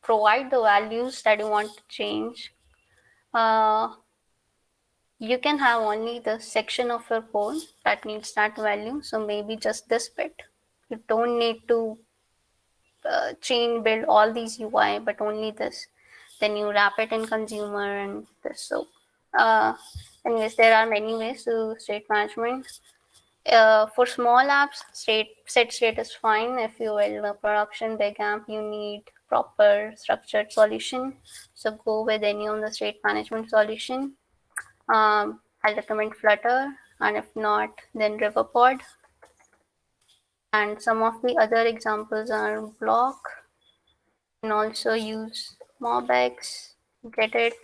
provide the values that you want to change. You can have only the section of your code that needs that value. So maybe just this bit. You don't need to build all these UI, but only this. Then you wrap it in consumer and this. So anyways, there are many ways to state management. For small apps, set state is fine. If you build a production big app, you need proper structured solution. So go with any of the state management solution. I'll recommend Flutter, and if not, then Riverpod. And some of the other examples are Block. You can also use MobX, Get It.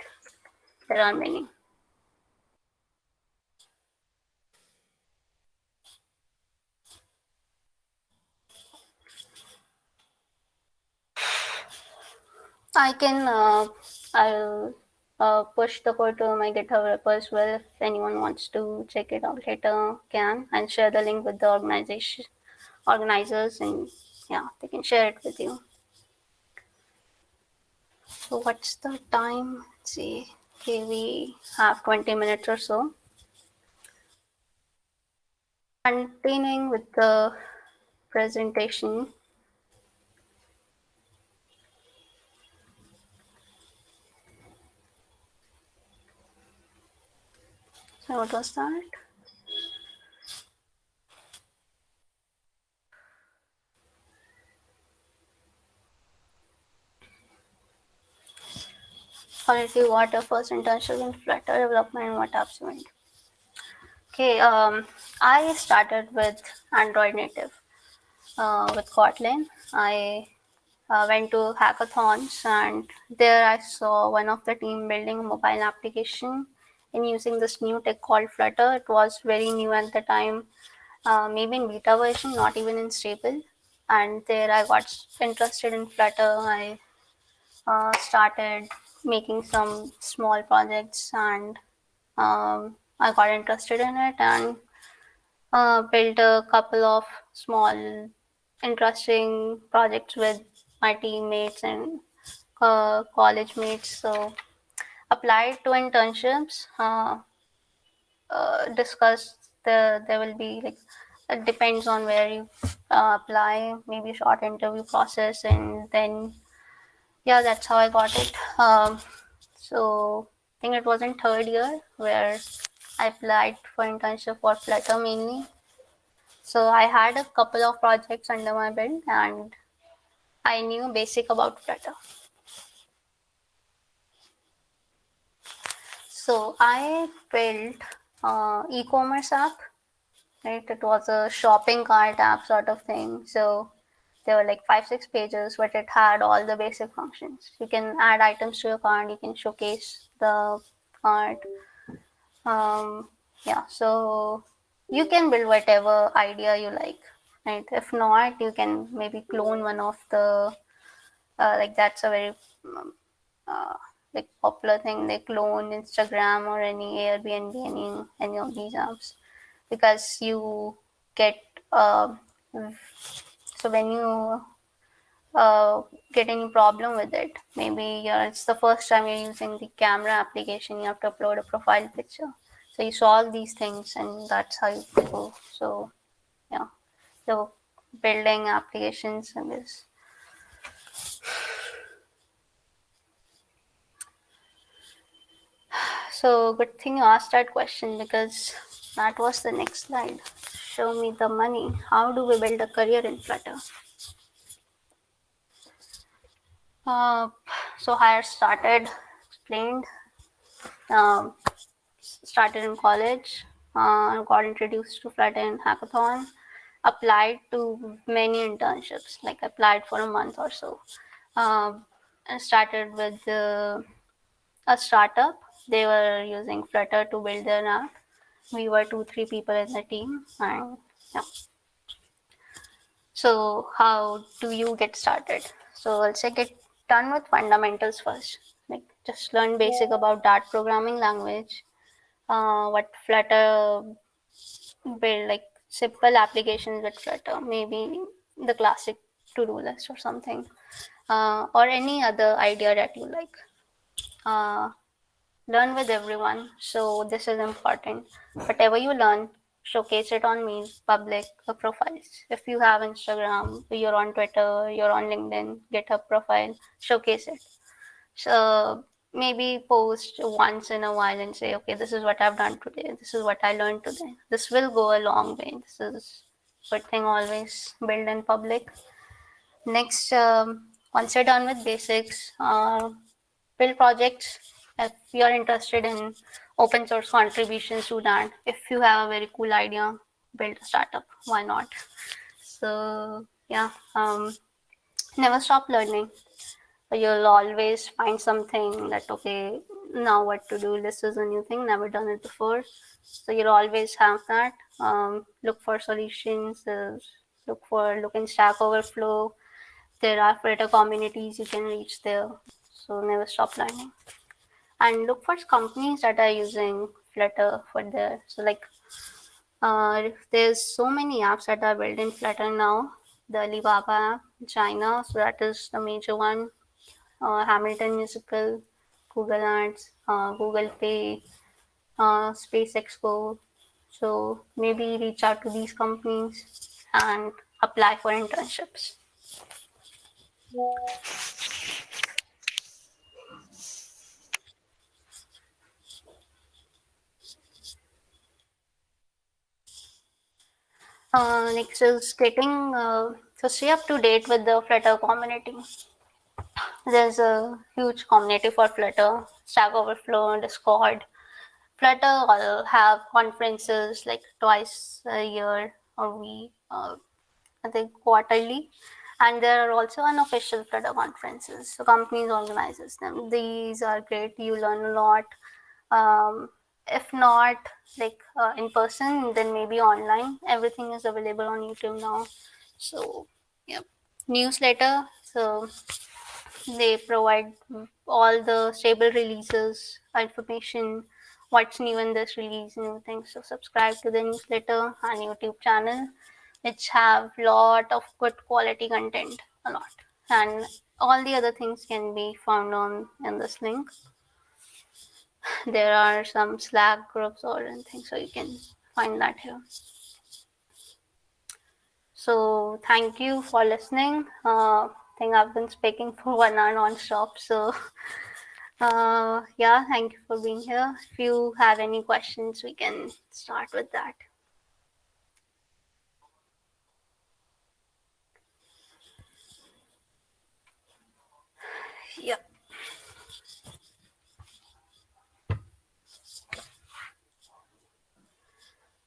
There are many. I'll push the code to my GitHub repo as well. If anyone wants to check it out later, can. I'll share the link with the organizers, and yeah, they can share it with you. So what's the time? Let's see. Okay, we have 20 minutes or so. Continuing with the presentation. So what was that? Already what a first internship in Flutter development and what apps you went. Okay, I started with Android native with Kotlin. I went to hackathons, and there I saw one of the team building a mobile application and using this new tech called Flutter. It was very new at the time, maybe in beta version, not even in stable. And there I got interested in Flutter. I started making some small projects, and I got interested in it and built a couple of small interesting projects with my teammates and college mates. So applied to internships, discussed there will be like, it depends on where you apply, maybe short interview process, and then yeah, that's how I got it. So I think it was in third year where I applied for internship for Flutter mainly. So I had a couple of projects under my belt, and I knew basic about Flutter. So I built e-commerce app, right? It was a shopping cart app sort of thing. So there were like 5-6 pages, but it had all the basic functions. You can add items to your cart, you can showcase the cart. Yeah, so you can build whatever idea you like, right? If not, you can maybe clone one of the like that's a very like popular thing. They clone Instagram or any Airbnb, any of these apps, because you get so when you get any problem with it, maybe it's the first time you're using the camera application, you have to upload a profile picture. So you solve these things, and that's how you go. So yeah, so building applications and this. So good thing you asked that question, because that was the next slide. Show me the money. How do we build a career in Flutter? So So I started, explained, um, started in college, got introduced to Flutter in hackathon, applied to many internships, like applied for a month or so. And started with a startup. They were using Flutter to build their app. We were 2-3 people in the team, and yeah. So how do you get started? So I'll say get done with fundamentals first. Like just learn basic about Dart programming language, what Flutter build, like simple applications with Flutter, maybe the classic to-do list or something, or any other idea that you like. Uh, Learn with everyone. So this is important. Whatever you learn, showcase it on me, public profiles. If you have Instagram, you're on Twitter, you're on LinkedIn, GitHub profile, showcase it. So maybe post once in a while and say, okay, this is what I've done today. This is what I learned today. This will go a long way. This is good thing, always build in public. Next, once you're done with basics, build projects. If you're interested in open source contributions to that, if you have a very cool idea, build a startup. Why not? So yeah, never stop learning. You'll always find something that, okay, now what to do? This is a new thing, never done it before. So you'll always have that. Look for solutions. Look in Stack Overflow. There are Flutter communities you can reach there. So never stop learning. And look for companies that are using Flutter for their, so like there's so many apps that are built in Flutter now. The Alibaba app in China, so that is the major one. Hamilton Musical, Google Ads, Google Pay, Space Expo. So maybe reach out to these companies and apply for internships. Next is getting, so stay up to date with the Flutter community. There's a huge community for Flutter, Stack Overflow, Discord. Flutter will have conferences like twice a year or week, I think quarterly. And there are also unofficial Flutter conferences. So companies organizes them. These are great. You learn a lot. If not like in person, then maybe online. Everything is available on YouTube now. So yeah, newsletter. So they provide all the stable releases, information, what's new in this release, new things. So subscribe to the newsletter and YouTube channel, which have lot of good quality content, a lot. And all the other things can be found on in this link. There are some Slack groups or anything, so you can find that here. So thank you for listening. I think I've been speaking for 1 hour non-stop. So yeah, thank you for being here. If you have any questions, we can start with that. Yeah.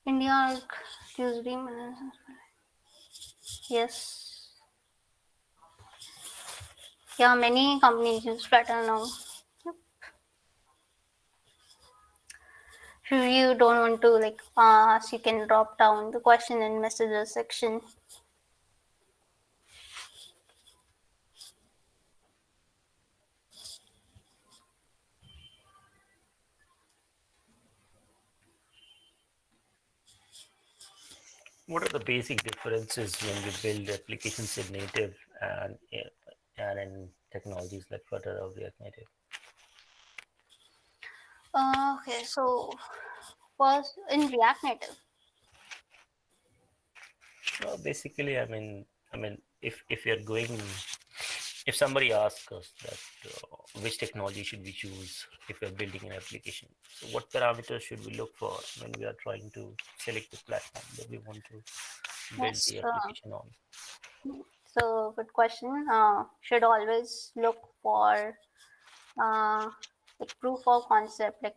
India Tuesday. Yes. Yeah, many companies use Flutter now. Yep. If you don't want to like ask, you can drop down the question and messages section. What are the basic differences when you build applications in native and in technologies like Flutter or React Native? Okay, so first in React Native. Basically, if you're going, if somebody asks us that which technology should we choose if we're building an application, so what parameters should we look for when we are trying to select the platform that we want to build Yes. the application on? So good question. Should always look for like proof of concept, like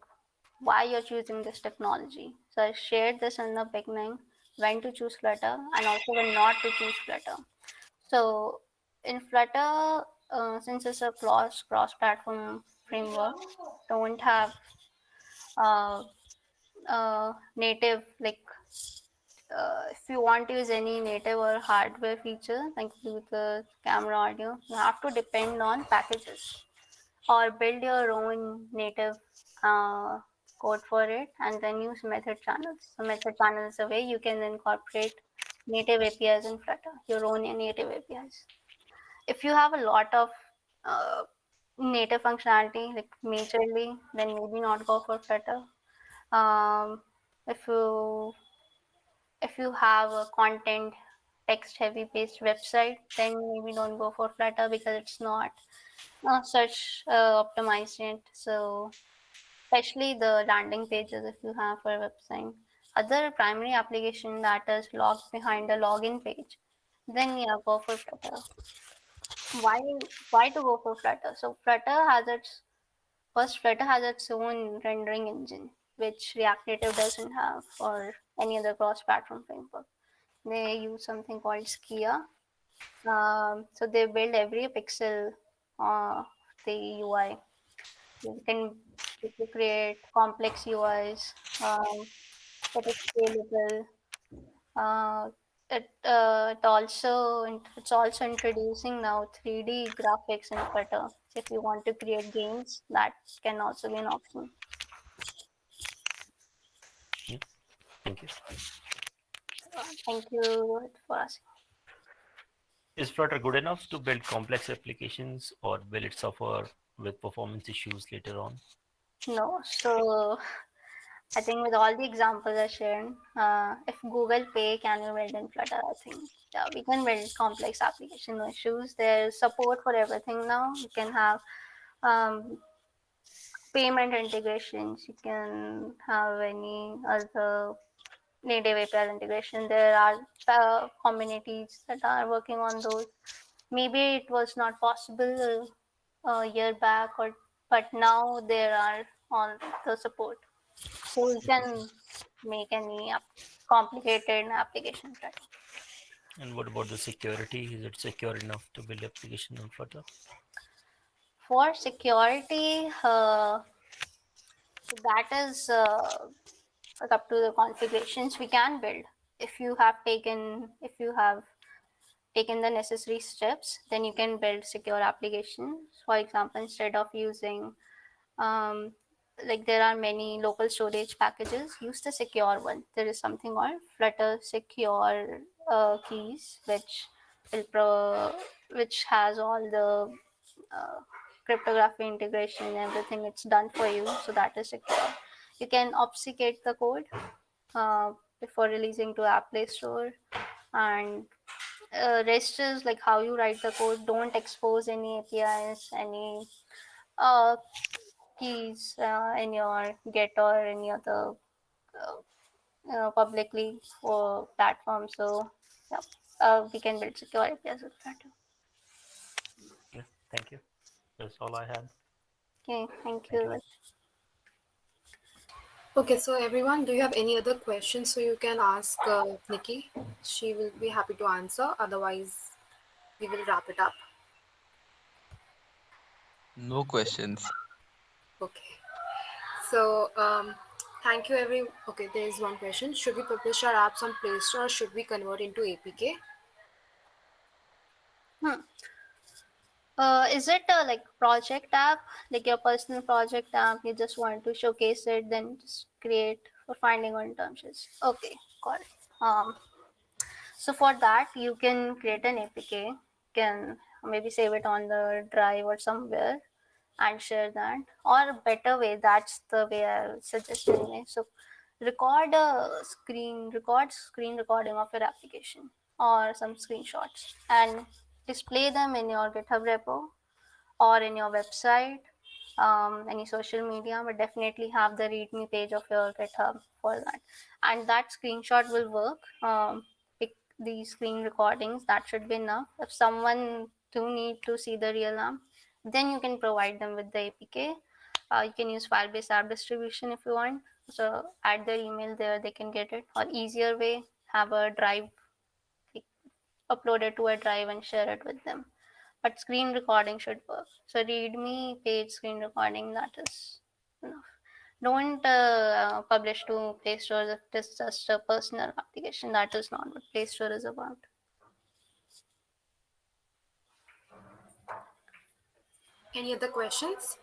why you're choosing this technology. So I shared this in the beginning, when to choose Flutter and also when not to choose Flutter. So in Flutter, since it's a cross-platform framework, don't have uh, native, like if you want to use any native or hardware feature like Bluetooth, camera, audio, you have to depend on packages or build your own native uh, code for it and then use method channels. So method channels is a way you can incorporate native APIs in Flutter, your own native APIs. If you have a lot of uh, native functionality, like majorly, then maybe not go for Flutter. Um, if you have a content text heavy based website, then maybe don't go for Flutter because it's not such optimized yet. So especially the landing pages, if you have for a website, other primary application that is logged behind a login page, then yeah, go for Flutter. Why why to go for Flutter? So Flutter has its own rendering engine, which React Native doesn't have or any other cross-platform framework. They use something called Skia. So they build every pixel of the UI. You can create complex UIs, that is scalable. Uh, it's also introducing now 3D graphics in Flutter. So if you want to create games, that can also be an option. Yeah, thank you. Thank you for asking. Is Flutter good enough to build complex applications, or will it suffer with performance issues later on? No, so I think with all the examples I shared, if Google Pay can be built in Flutter, I think yeah, we can build complex application, no issues. There's support for everything now. You can have um, payment integrations. You can have any other native API integration. There are communities that are working on those. Maybe it was not possible a year back, or but now there are on the support, so we can make any complicated application Flutter. And what about the security? Is it secure enough to build application on Flutter? For security, that is up to the configurations we can build. If you have taken the necessary steps, then you can build secure applications. For example, instead of using um, like there are many local storage packages, use the secure one. There is something called Flutter Secure Keys, which has all the uh, cryptography integration and everything. It's done for you, so that is secure. You can obfuscate the code before releasing to App Play Store, and rest is like how you write the code. Don't expose any APIs, any uh, keys in your Git or any other uh, publicly for platform. So yeah, we can build secure APIs with that. Yeah, thank you. That's all I had. Okay, thank Thank you. you. Okay, so everyone, do you have any other questions? So you can ask Nikki. She will be happy to answer. Otherwise, we will wrap it up. No questions. Okay. So, thank you, every. Okay, there is one question. Should we publish our apps on Play Store or should we convert into APK? Hmm. Is it a like project app, like your personal project app? You just want to showcase it, then just create for finding on internships. Okay, got it. So for that, you can create an APK. You can maybe save it on the drive or somewhere and share that. Or a better way, that's the way I would suggest anyway. So record screen recording of your application or some screenshots and display them in your GitHub repo or in your website, any social media, but definitely have the README page of your GitHub for that. And that screenshot will work. Pick these screen recordings, that should be enough. If someone do need to see the real app, Then you can provide them with the APK. You can use file-based app distribution if you want. So add their email there, they can get it. Or easier way, have a drive, like, upload it to a drive and share it with them. But screen recording should work. So README page screen recording, that is enough. Don't publish to Play Store if it is just a personal application. That is not what Play Store is about. Any other questions?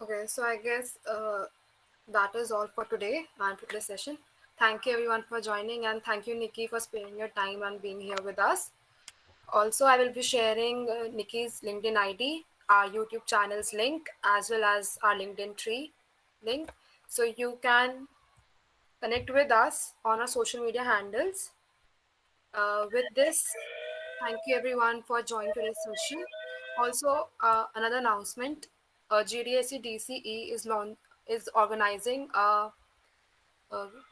Okay, so I guess that is all for today and for today's session. Thank you everyone for joining, and thank you Nikki for spending your time and being here with us. Also, I will be sharing Nikki's LinkedIn ID, our YouTube channel's link, as well as our LinkedIn tree link. So you can connect with us on our social media handles. With this, thank you everyone for joining today's session. Also, another announcement: GDSC DCE is organizing a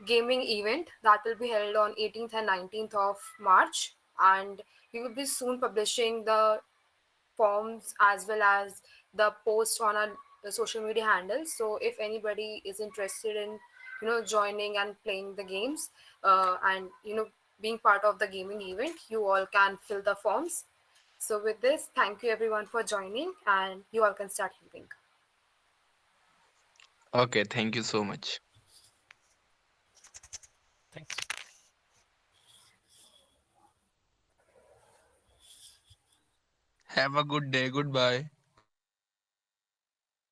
gaming event that will be held on 18th and 19th of March, and we will be soon publishing the forms as well as the post on our social media handles. So if anybody is interested in joining and playing the games and being part of the gaming event, you all can fill the forms. So with this, thank you everyone for joining, and you all can start helping. Okay, thank you so much. Thanks. Have a good day. Goodbye.